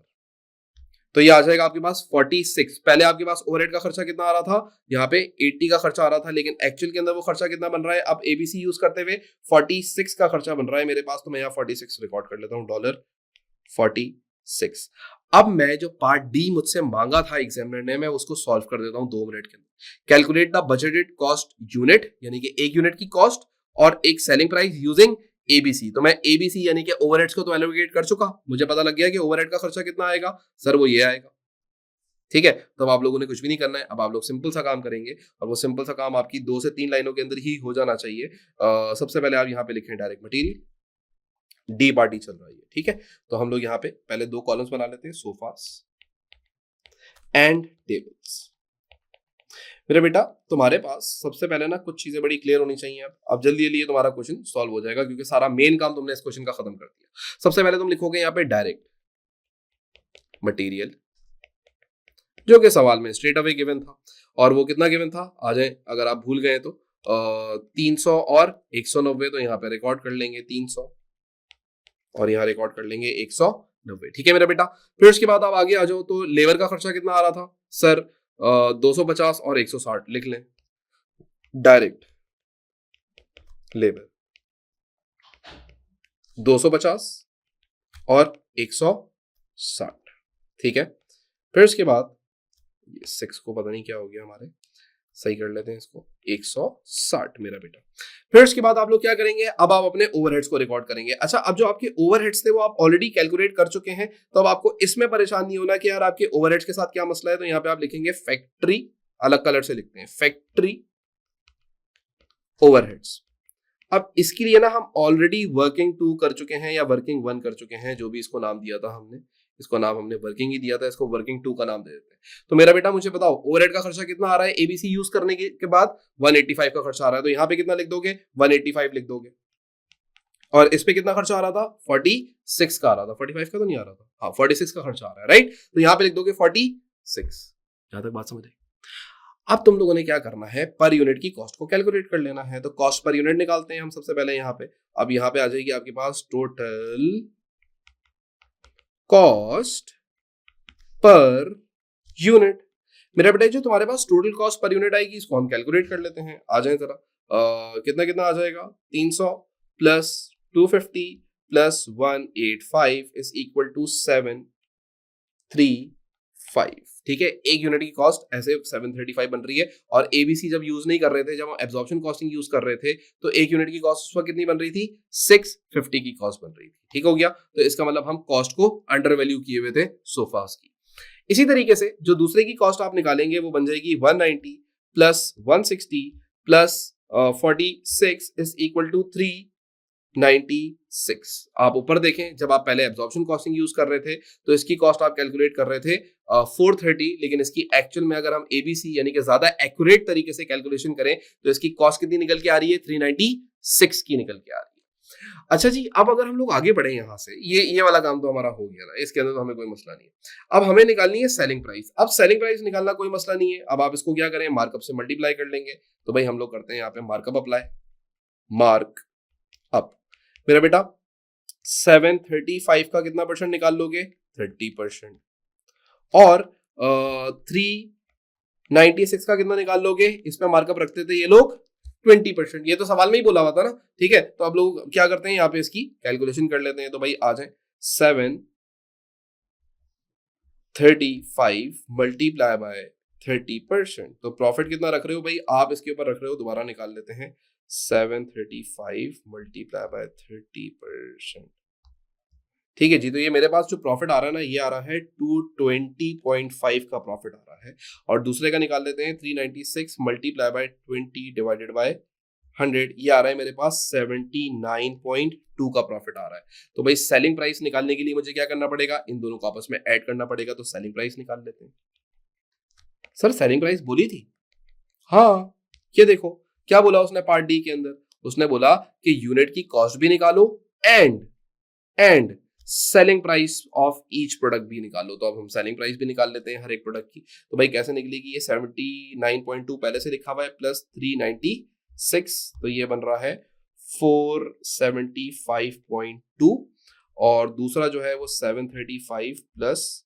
तो ये आ जाएगा आपके पास 46। पहले आपके पास ओवरहेड का खर्चा कितना आ रहा था, यहाँ पे 80 का खर्चा आ रहा था, लेकिन एक्चुअल के अंदर वो खर्चा कितना बन रहा है अब एबीसी यूज करते हुए 46 का खर्चा बन रहा है मेरे पास। तो मैं यहाँ 46 रिकॉर्ड कर लेता हूँ, $46। अब मैं जो पार्ट डी मुझसे मांगा था एग्जामिनर ने, मैं उसको सॉल्व कर देता हूँ 2 मिनट के अंदर। Calculate the budgeted cost unit, यानी कि एक यूनिट की कॉस्ट और एक सेलिंग प्राइस यूजिंग एबीसी। तो मैं एबीसी यानी कि ओवरहेड्स को तो एलोकेट कर चुका, मुझे पता लग गया कि ओवरहेड का खर्चा कितना आएगा, सर वो ये आएगा। ठीक है, तो अब आप लोगों ने कुछ भी नहीं करना है, अब आप लोग सिंपल सा काम करेंगे और वो सिंपल सा काम आपकी 2 से 3 लाइनों के अंदर ही हो जाना चाहिए। सबसे पहले आप यहाँ पे लिखें डायरेक्ट मटेरियल, डी पार्टी चल रही है, ठीक है। तो हम लोग यहाँ पे पहले 2 कॉलम्स बना लेते हैं, सोफास एंड टेबल्स। मेरे बेटा तुम्हारे पास सबसे पहले ना कुछ चीजें बड़ी क्लियर होनी चाहिए। अब जल्दी जल्दी तुम्हारा क्वेश्चन सॉल्व हो जाएगा, क्योंकि सारा मेन काम तुमने इस क्वेश्चन का खत्म कर दिया। सबसे पहले तुम लिखोगे यहाँ पे डायरेक्ट मटेरियल, जो कि सवाल में स्ट्रेट अवे गिवन था, और वो कितना गिवन था आ जाए, अगर आप भूल गए तो 300 और 190। तो यहाँ पे रिकॉर्ड कर लेंगे 300 और यहाँ रिकॉर्ड कर लेंगे 190। ठीक है मेरा बेटा। फिर उसके बाद आप आगे आ जाओ, तो लेबर का खर्चा कितना आ रहा था सर, 250 और 160 लिख लें। डायरेक्ट लेबर 250 और 160, ठीक है। फिर उसके बाद 6 को पता नहीं क्या हो गया हमारे, सही कर लेते हैं इसको, 160 मेरा बेटा। फिर उसके बाद आप लोग क्या करेंगे, अब आप अपने ओवरहेड्स को रिकॉर्ड करेंगे। अच्छा, अब जो आपके ओवरहेड्स थे वो आप ऑलरेडी कैलकुलेट कर चुके हैं, तो अब आपको इसमें परेशान नहीं होना कि यार आपके ओवरहेड्स के साथ क्या मसला है। तो यहाँ पे आप लिखेंगे फैक्ट्री, अलग कलर से लिखते हैं, फैक्ट्री ओवरहेड्स। अब इसके लिए ना हम ऑलरेडी वर्किंग 2 कर चुके हैं या वर्किंग 1 कर चुके हैं, जो भी इसको नाम दिया था हमने, इसको नाम हमने वर्किंग ही दिया था, इसको वर्किंग 2 का नाम दे देते हैं। तो मेरा बेटा मुझे बताओ ओवरहेड का खर्चा कितना आ रहा है एबीसी यूज करने के बाद, 185 का खर्चा आ रहा है। तो यहाँ पे कितना लिख दोगे, 185 लिख दोगे। और इस पे कितना खर्चा आ रहा था, 46 का आ रहा था, 45 का तो नहीं आ रहा था, हाँ 46 का खर्चा आ रहा है, राइट। तो यहाँ पे लिख दोगे 46। जहां तक बात समझ आई। अब तुम लोगों ने क्या करना है, पर यूनिट की कॉस्ट को कैलकुलेट कर लेना है। तो कॉस्ट पर यूनिट निकालते हैं हम सबसे पहले यहाँ पे। अब यहाँ पे आ जाएगी आपके पास टोटल कॉस्ट पर यूनिट। मेरा बेटा जो तुम्हारे पास टोटल कॉस्ट पर यूनिट आएगी, इसको हम कैलकुलेट कर लेते हैं। आ जाए जरा, कितना कितना आ जाएगा, 300 plus 250 plus 185 is equal to 735। ठीक है, एक यूनिट की कॉस्ट ऐसे 735 बन रही है। और एबीसी जब यूज नहीं कर रहे थे, जब हम एब्जॉर्प्शन कॉस्टिंग यूज कर रहे थे, तो एक यूनिट की कॉस्ट उस वक्त कितनी बन रही थी, 650 की कॉस्ट बन रही थी। ठीक हो गया, तो इसका मतलब हम कॉस्ट को अंडर वैल्यू किए हुए थे सोफास की। इसी तरीके से जो दूसरे की कॉस्ट आप निकालेंगे वो बन जाएगी 190 plus 160 plus 46 is equal to 396। आप ऊपर देखें, जब आप पहले एब्जॉर्प्शन कॉस्टिंग यूज कर रहे थे तो इसकी कॉस्ट आप कैलकुलेट कर रहे थे 430, लेकिन इसकी एक्चुअल में अगर हम एबीसी यानी कि ज्यादा एक्यूरेट तरीके से कैलकुलेशन करें तो इसकी कॉस्ट कितनी निकल के आ रही है, 396 की निकल के आ रही है। अच्छा जी, अब अगर हम लोग आगे बढ़े यहाँ से, ये वाला काम तो हमारा हो गया ना, इसके अंदर तो हमें कोई मसला नहीं है। अब हमें निकालनी है सेलिंग प्राइस। अब सेलिंग प्राइस निकालना कोई मसला नहीं है। अब आप इसको क्या करें, मार्कअप से मल्टीप्लाई कर लेंगे। तो भाई हम लोग करते हैं यहाँ पे मार्कअप अप्लाई, मार्क अप। मेरा बेटा 735 का कितना परसेंट निकाल लोगे, 30%। और 396 का कितना निकाल लोगे, इसमें मार्कअप रखते थे ये लोग 20%। ये तो सवाल में ही बोला हुआ था ना, ठीक है। तो अब लोग क्या करते हैं, यहाँ पे इसकी कैलकुलेशन कर लेते हैं। तो भाई आ जाए 735 मल्टीप्लाई बाय 30%। तो प्रॉफिट कितना रख रहे हो भाई, आप इसके ऊपर रख रहे हो, दोबारा निकाल लेते हैं। 735 मल्टीप्लाई बाय 30%। ठीक है जी, तो ये मेरे पास जो प्रॉफिट आ रहा है ना, ये आ रहा है 220.5 का प्रॉफिट आ रहा है। और दूसरे का निकाल लेते हैं, 396 मल्टीप्लाई बाय 20 डिवाइडेड बाय 100, ये आ रहा है मेरे पास 79.2 का प्रॉफिट आ रहा है। तो भाई सेलिंग प्राइस निकालने के लिए मुझे क्या करना पड़ेगा, इन दोनों को आपस में ऐड करना पड़ेगा। तो सेलिंग प्राइस निकाल लेते हैं। सर सेलिंग प्राइस बोली थी, हाँ ये देखो क्या बोला उसने पार्ट डी के अंदर, उसने बोला कि यूनिट की कॉस्ट भी निकालो and selling price of each product भी निकालो। तो अब हम सेलिंग प्राइस भी निकाल लेते हैं हर एक प्रोडक्ट की। तो भाई कैसे निकलेगी, ये 79.2 पहले से लिखा हुआ है प्लस 396, तो ये बन रहा है 475.2। और दूसरा जो है वो 735 प्लस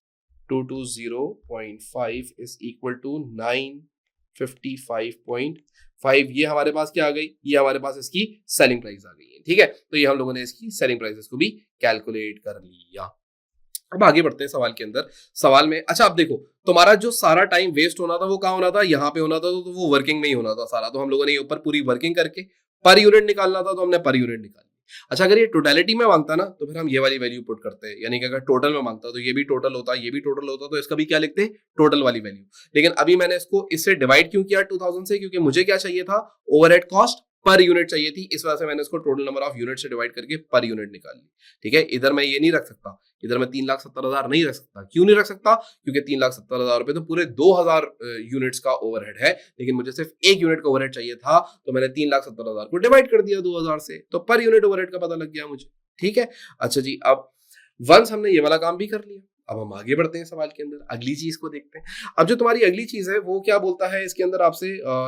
220.5 इज इक्वल टू 955.5। ये हमारे पास क्या आ गई, ये हमारे पास इसकी सेलिंग प्राइस आ गई है, ठीक है। तो ये हम लोगों ने इसकी सेलिंग प्राइसेस को भी कैलकुलेट कर लिया। अब आगे बढ़ते हैं सवाल के अंदर। सवाल में अच्छा अब देखो, तुम्हारा जो सारा टाइम वेस्ट होना था वो कहाँ होना था, यहाँ पे होना था, तो वो वर्किंग में ही होना था सारा। तो हम लोगों ने ये ऊपर पूरी वर्किंग करके पर यूनिट निकालना था, तो हमने पर यूनिट निकाली। अच्छा अगर ये टोटलिटी में मांगता ना तो फिर हम ये वाली वैल्यू पुट करते हैं, यानी कि अगर टोटल में मांगता तो ये भी टोटल होता, ये भी टोटल होता, तो इसका भी क्या लिखते हैं, टोटल वाली वैल्यू। लेकिन अभी मैंने इसको इससे डिवाइड क्यों किया 2000 से, क्योंकि मुझे क्या चाहिए था, ओवरहेड कॉस्ट पर यूनिट चाहिए थी। इस वजह से मैंने इसको टोटल नंबर ऑफ यूनिट से डिवाइड करके पर यूनिट निकाल ली, ठीक है। इधर मैं ये नहीं रख सकता, इधर मैं 3,70,000 नहीं रख सकता। क्यों नहीं रख सकता, क्योंकि 3,70,000 रुपए तो पूरे 2,000 यूनिट्स का ओवरहेड है, लेकिन मुझे सिर्फ एक यूनिट का ओवरहेड चाहिए था, तो मैंने 3,70,000 को डिवाइड कर दिया 2,000 से, तो पर यूनिट ओवरहेड का पता लग गया मुझे, ठीक है। अच्छा जी, अब वंस हमने ये वाला काम भी कर लिया, अब हम आगे बढ़ते हैं सवाल के अंदर, अगली चीज को देखते हैं। अब जो तुम्हारी अगली चीज है वो क्या बोलता है इसके अंदर आपसे,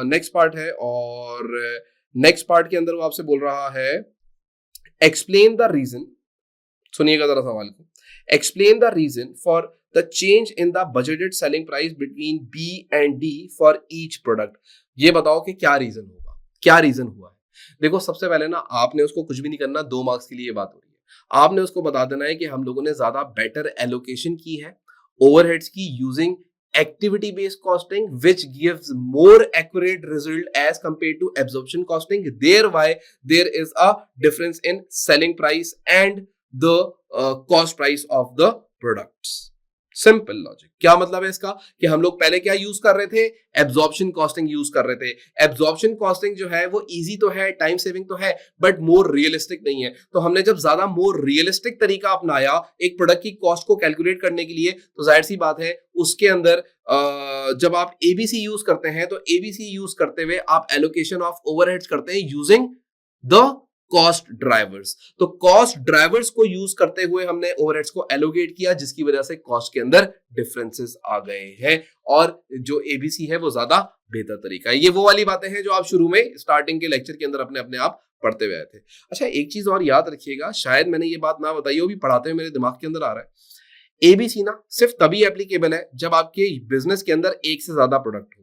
नेक्स्ट पार्ट है, और नेक्स्ट पार्ट के अंदर वो आपसे बोल रहा है एक्सप्लेन द रीजन, सुनिएगा जरा सवाल को, explain the reason for the change in the budgeted selling price between B and D for each product. ये बताओ कि क्या रीजन होगा, क्या रीजन हुआ है। देखो सबसे पहले ना आपने उसको कुछ भी नहीं करना, 2 मार्क्स के लिए ये बात हो रही है। आपने उसको बता देना है कि हम लोगों ने ज्यादा बेटर एलोकेशन की है ओवरहेड्स की using activity based costing, which gives more accurate result as compared to absorption costing, thereby there is a difference in selling price and the cost price of the products। Simple logic. क्या मतलब है इसका, कि हम लोग पहले क्या use कर रहे थे, एब्जॉर्प्शन कॉस्टिंग यूज कर रहे थे। एब्जॉर्प्शन कॉस्टिंग जो है वो इजी तो है, टाइम सेविंग तो है, बट मोर रियलिस्टिक नहीं है। तो हमने जब ज्यादा मोर रियलिस्टिक तरीका अपनाया एक प्रोडक्ट की कॉस्ट को कैलकुलेट करने के लिए, तो जाहिर सी बात है उसके अंदर जब आप एबीसी यूज करते हैं तो एबीसी यूज करते हुए आप एलोकेशन ऑफ ओवरहेड्स करते हैं यूजिंग द कॉस्ट ड्राइवर्स। तो कॉस्ट ड्राइवर्स को यूज करते हुए हमने ओवरहेड्स को एलोकेट किया, जिसकी वजह से कॉस्ट के अंदर डिफरेंसेस आ गए हैं, और जो एबीसी है वो ज्यादा बेहतर तरीका है। ये वो वाली बातें हैं जो आप शुरू में स्टार्टिंग के लेक्चर के अंदर अपने आप पढ़ते हुए आए थे। अच्छा एक चीज और याद रखिएगा, शायद मैंने ये बात ना बताई हो, भी पढ़ाते हुए मेरे दिमाग के अंदर आ रहा है। एबीसी ना सिर्फ तभी एप्लीकेबल है जब आपके बिजनेस के अंदर एक से ज्यादा प्रोडक्ट हो।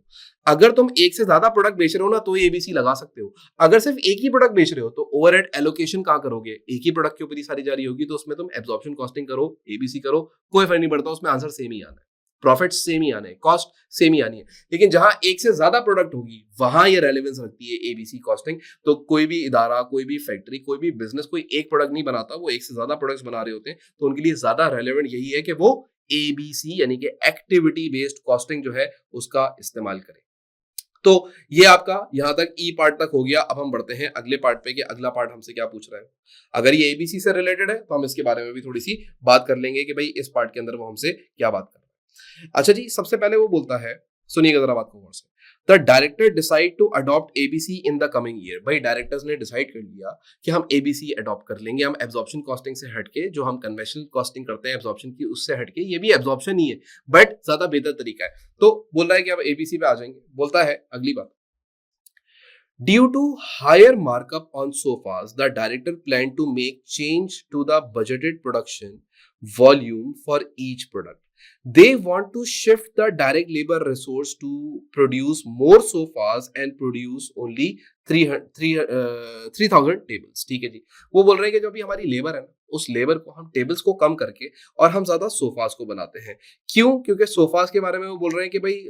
अगर तुम एक से ज्यादा प्रोडक्ट बेच रहे हो ना तो एबीसी लगा सकते हो। अगर सिर्फ एक ही प्रोडक्ट बेच रहे हो तो ओवरहेड एलोकेशन कहां करोगे, एक ही प्रोडक्ट के ऊपर ही सारी जारी होगी, तो उसमें तुम एब्जॉर्प्शन कॉस्टिंग करो, एबीसी करो, कोई फर्क नहीं पड़ता, उसमें आंसर सेम ही आना है, प्रॉफिट सेम ही आने, कॉस्ट सेम ही आनी है। लेकिन जहां एक से ज्यादा प्रोडक्ट होगी वहां ये रेलेवेंस रखती है एबीसी कॉस्टिंग। तो कोई भी इदारा, कोई भी फैक्ट्री, कोई भी बिजनेस कोई एक प्रोडक्ट नहीं बनाता, वो एक से ज्यादा प्रोडक्ट्स बना रहे होते हैं, तो उनके लिए ज्यादा रेलेवेंट यही है कि वो एबीसी यानी कि एक्टिविटी बेस्ड कॉस्टिंग जो है उसका इस्तेमाल करें। तो ये आपका यहां तक ई पार्ट तक हो गया। अब हम बढ़ते हैं अगले पार्ट पे कि अगला पार्ट हमसे क्या पूछ रहा है। अगर ये एबीसी से रिलेटेड है तो हम इसके बारे में भी थोड़ी सी बात कर लेंगे कि भाई इस पार्ट के अंदर वो हमसे क्या बात कर रहा है। अच्छा जी, सबसे पहले वो बोलता है, सुनिएगा जरा बात को गौर से, the director decide to adopt ABC in the coming year. भाई डायरेक्टर्स ने डिसाइड कर लिया कि हम एबीसी अडॉप्ट कर लेंगे, हम एब्जॉर्प्शन कॉस्टिंग से हटके, जो हम कन्वेंशनल कॉस्टिंग करते हैं एब्जॉर्प्शन की उससे हटके, ये भी एब्जॉर्प्शन ही है बट ज्यादा बेहतर तरीका है। तो बोल रहा है कि अब एबीसी पे आ जाएंगे। बोलता है अगली बात, Due to higher markup on sofas, the director planned to make change to the budgeted production volume for each product. They want to shift the direct labor resource to produce more sofas and produce only 3,000 tables. ठीक है जी, वो बोल रहे हैं कि जो भी हमारी लेबर है ना, उस लेबर को हम टेबल्स को कम करके और हम ज्यादा सोफास को बनाते हैं। क्यों? क्योंकि सोफास के बारे में वो बोल रहे हैं कि भाई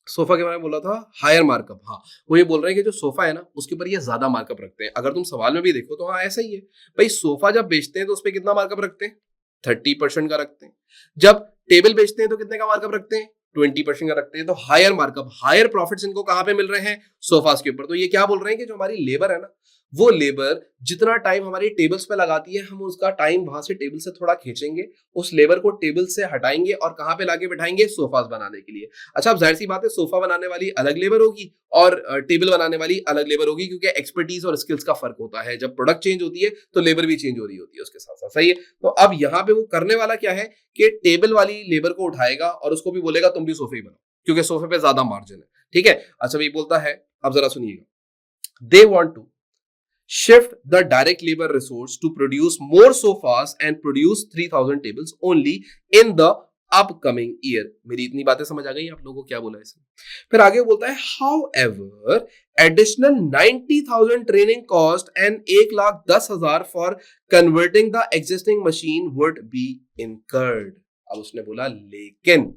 सोफा के बारे में बोला था हायर मार्कअप। हाँ, वो ये बोल रहे हैं कि जो सोफा है ना उसके ऊपर ये ज्यादा मार्कअप रखते हैं। अगर तुम सवाल में भी देखो तो हाँ ऐसा ही है भाई, सोफा जब बेचते हैं तो उस पर कितना मार्कअप रखते हैं, 30% का रखते हैं। जब टेबल बेचते हैं तो कितने का मार्कअप रखते हैं, 20% का रखते हैं। तो हायर मार्कअप, हायर प्रॉफिट्स इनको कहां पे मिल रहे हैं, सोफास के ऊपर। तो ये क्या बोल रहे हैं कि जो हमारी लेबर है ना, वो लेबर जितना टाइम हमारी टेबल्स पे लगाती है, हम उसका टाइम वहां से टेबल से थोड़ा खींचेंगे, उस लेबर को टेबल से हटाएंगे और कहां पे लाके बिठाएंगे, सोफास बनाने के लिए। अच्छा अब जाहिर सी बात है सोफा बनाने वाली अलग लेबर होगी और टेबल बनाने वाली अलग लेबर होगी, क्योंकि एक्सपर्टीज और स्किल्स का फर्क होता है। जब प्रोडक्ट चेंज होती है तो लेबर भी चेंज हो रही होती है उसके साथ साथ, सही है। तो अब यहाँ पे वो करने वाला क्या है कि टेबल वाली लेबर को उठाएगा और उसको भी बोलेगा तुम भी सोफे ही बनाओ, क्योंकि सोफे पे ज्यादा मार्जिन है, ठीक है। अच्छा भाई बोलता है, अब जरा सुनिएगा, they want to shift the direct labor resource to produce more sofas and produce 3,000 tables only in the upcoming year. मेरी इतनी बातें समझ आ गई आप लोगों को क्या बोला इसमें। फिर आगे बोलता है how ever additional 90,000 training cost and 1,10,000 for converting the existing machine would be incurred. अब उसने बोला लेकिन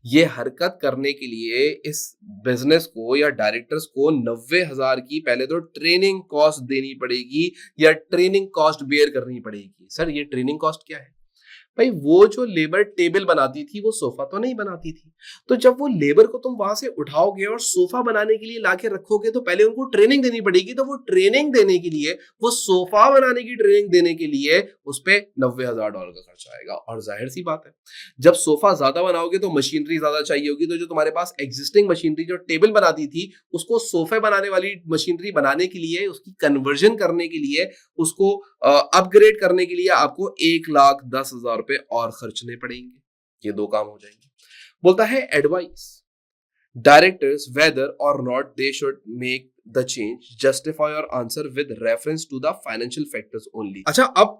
ये हरकत करने के लिए इस बिजनेस को या डायरेक्टर्स को 90,000 की पहले तो ट्रेनिंग कॉस्ट देनी पड़ेगी या ट्रेनिंग कॉस्ट बेयर करनी पड़ेगी। सर ये ट्रेनिंग कॉस्ट क्या है? भाई वो जो लेबर टेबल बनाती थी वो सोफा तो नहीं बनाती थी। तो जब वो लेबर को तुम वहां से उठाओगे और सोफा बनाने के लिए लाके रखोगे तो पहले उनको ट्रेनिंग देनी पड़ेगी। तो वो ट्रेनिंग देने के लिए, वो सोफा बनाने की ट्रेनिंग देने के लिए उस पर $90,000 का खर्चा आएगा। और जाहिर सी बात है जब सोफा ज्यादा बनाओगे तो मशीनरी ज्यादा चाहिए होगी। तो जो तुम्हारे पास एग्जिस्टिंग मशीनरी जो टेबल बनाती थी उसको सोफे बनाने वाली मशीनरी बनाने के लिए, उसकी कन्वर्जन करने के लिए, उसको अपग्रेड करने के लिए आपको 1,10,000 रुपए और खर्चने पड़ेंगे। ये दो काम हो जाएंगे। बोलता है advise directors whether or not they should make the change, justify your answer with reference to the financial factors only. अच्छा, अब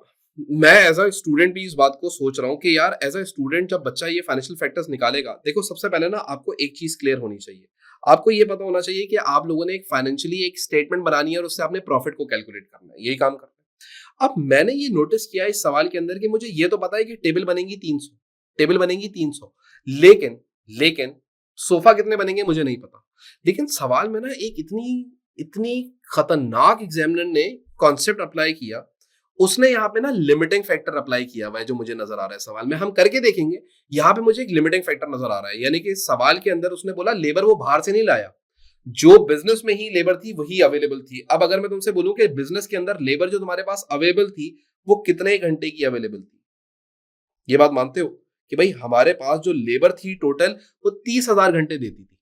मैं एज अ स्टूडेंट भी इस बात को सोच रहा हूं कि यार एज अ स्टूडेंट जब बच्चा ये फाइनेंशियल फैक्टर्स निकालेगा, देखो सबसे पहले ना आपको एक चीज क्लियर होनी चाहिए। आपको ये पता होना चाहिए कि आप लोगों ने एक फाइनेंशियली एक स्टेटमेंट बनानी है और उससे आपने प्रॉफिट को कैलकुलेट करना है। यही काम करना है। अब मैंने ये नोटिस किया इस सवाल के अंदर कि मुझे ये तो पता है कि टेबल बनेगी 300, टेबल बनेगी 300, लेकिन लेकिन सोफा कितने बनेंगे मुझे नहीं पता। लेकिन सवाल में ना एक इतनी इतनी खतरनाक एग्जामिनर ने कॉन्सेप्ट अप्लाई किया, उसने यहाँ पे ना लिमिटिंग फैक्टर अप्लाई किया हुआ है जो मुझे नजर आ रहा है सवाल में। हम करके देखेंगे। यहाँ पे मुझे एक लिमिटिंग फैक्टर नजर आ रहा है, यानी कि सवाल के अंदर उसने बोला लेबर वो बाहर से नहीं लाया, जो बिजनेस में ही लेबर थी वही अवेलेबल थी। अब अगर मैं तुमसे बोलूं कि बिजनेस के अंदर लेबर जो तुम्हारे पास अवेलेबल थी वो कितने घंटे की अवेलेबल थी, ये बात मानते हो कि भाई हमारे पास जो लेबर थी टोटल वो 30,000 घंटे देती थी।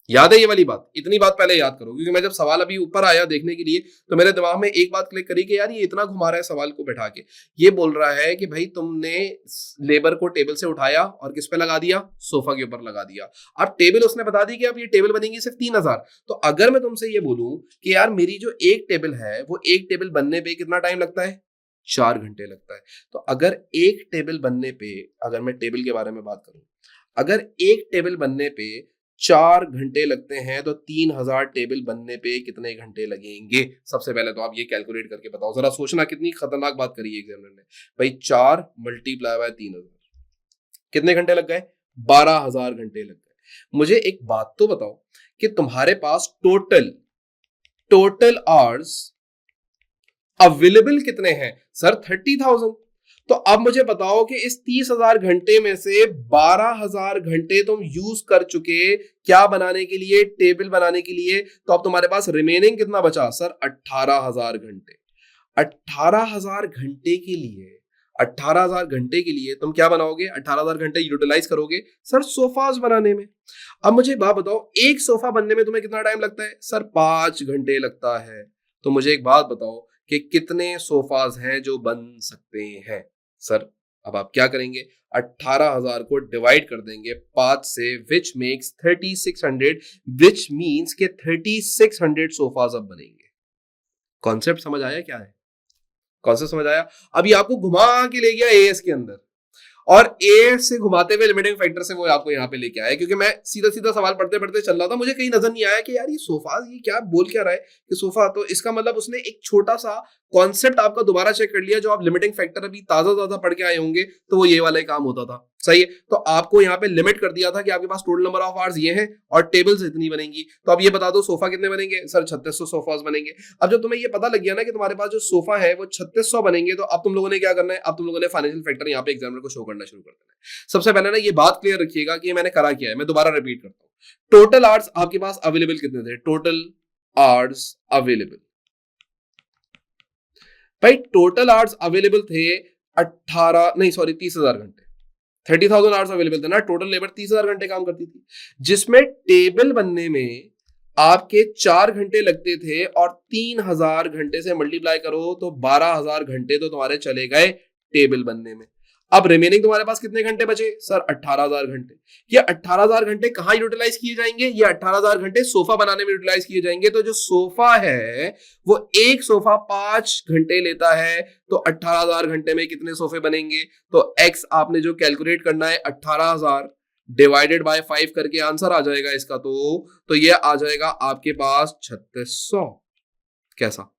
याद है ये वाली बात? इतनी बात पहले याद करो, क्योंकि मैं जब सवाल अभी ऊपर आया देखने के लिए तो मेरे दिमाग में एक बात क्लिक करी कि यार ये इतना घुमा रहा है सवाल को बैठा के। ये बोल रहा है कि भाई तुमने लेबर को टेबल से उठाया और किस पे लगा दिया? सोफा के ऊपर लगा दिया। अब टेबल उसने बता दी कि अब ये टेबल बनेगी सिर्फ 3,000। तो अगर मैं तुमसे ये बोलूं कि यार मेरी जो एक टेबल है वो एक टेबल बनने पे कितना टाइम लगता है? 4 घंटे लगता है। तो अगर एक टेबल बनने पे, अगर मैं टेबल के बारे में बात करूं, अगर एक टेबल बनने पे 4 घंटे लगते हैं तो 3,000 टेबल बनने पे कितने घंटे लगेंगे? सबसे पहले तो आप ये कैलकुलेट करके बताओ। जरा सोचना कितनी खतरनाक बात करी है एग्जामिनर ने। भाई 4 मल्टीप्लाई बाय 3,000 कितने घंटे लग गए? 12,000 घंटे लग गए। मुझे एक बात तो बताओ कि तुम्हारे पास टोटल टोटल आवर्स अवेलेबल कितने हैं? सर 30,000। तो अब मुझे बताओ कि इस 30,000 घंटे में से 12,000 घंटे तुम यूज कर चुके क्या बनाने के लिए? टेबल बनाने के लिए। तो अब तुम्हारे पास रिमेनिंग कितना बचा? सर 18,000 घंटे। 18,000 घंटे के लिए 18,000 घंटे के लिए तुम क्या बनाओगे? 18,000 घंटे यूटिलाइज करोगे सर सोफाज बनाने में। अब मुझे बात बताओ, एक सोफा बनने में तुम्हें कितना टाइम लगता है? सर 5 घंटे लगता है। तो मुझे एक बात बताओ कि कितने सोफाज हैं जो बन सकते हैं? सर अब आप क्या करेंगे? 18,000 को डिवाइड कर देंगे 5 से, विच मेक्स 3600, विच मीन्स के 3600 सोफाज अब बनेंगे। कॉन्सेप्ट समझ आया क्या है? कॉन्सेप्ट समझ आया? अभी आपको घुमा के ले गया एएस के अंदर, और ए से घुमाते हुए लिमिटिंग फैक्टर से वो आपको यहाँ पे लेके आया, क्योंकि मैं सीधा सीधा सवाल पढ़ते पढ़ते चल रहा था, मुझे कहीं नजर नहीं आया कि यार ये सोफा, ये क्या बोल क्या रहा है कि सोफा। तो इसका मतलब उसने एक छोटा सा कॉन्सेप्ट आपका दोबारा चेक कर लिया। जो आप लिमिटिंग फैक्टर अभी ताजा ताजा पढ़ के आए होंगे तो वो ये वाला ही काम होता था। सही है। तो आपको यहाँ पे लिमिट कर दिया था कि आपके पास टोटल नंबर ऑफ आवर्स ये हैं और टेबल्स इतनी बनेंगी। तो अब ये बता दो सोफा कितने बनेंगे? सर 3600 सोफास बनेंगे। अब जब तुम्हें ये पता लग गया ना कि तुम्हारे पास जो सोफा है वो 3600 बनेंगे, तो अब तुम लोगों ने क्या करना है? अब तुम लोगों ने फाइनेंशियल फैक्टर यहाँ पे एग्जामिनर को शो करना शुरू कर देना है। सबसे पहले ना ये बात क्लियर रखिएगा कि मैंने करा क्या है। मैं दोबारा रिपीट करता हूँ। टोटल आवर्स आपके पास अवेलेबल कितने थे? टोटल आवर्स अवेलेबल, भाई टोटल आवर्स अवेलेबल थे 30,000 घंटे। 30,000 आवर्स अवेलेबल थे ना। टोटल लेबर 30,000 घंटे काम करती थी, जिसमें टेबल बनने में आपके 4 घंटे लगते थे, और 3,000 घंटे से मल्टीप्लाई करो तो 12,000 घंटे तो तुम्हारे चले गए टेबल बनने में। अब रिमेनिंग तुम्हारे पास कितने घंटे बचे सर? 18,000 घंटे। ये 18,000 घंटे कहां यूटिलाइज किए जाएंगे? ये 18,000 घंटे सोफा बनाने में यूटिलाइज किए जाएंगे। तो जो सोफा है वो एक सोफा 5 घंटे लेता है, तो 18,000 घंटे में कितने सोफे बनेंगे? तो एक्स आपने जो कैलकुलेट करना है 18,000 डिवाइडेड बाय 5 करके आंसर आ जाएगा इसका। तो ये आ जाएगा आपके पास 3600। कैसा?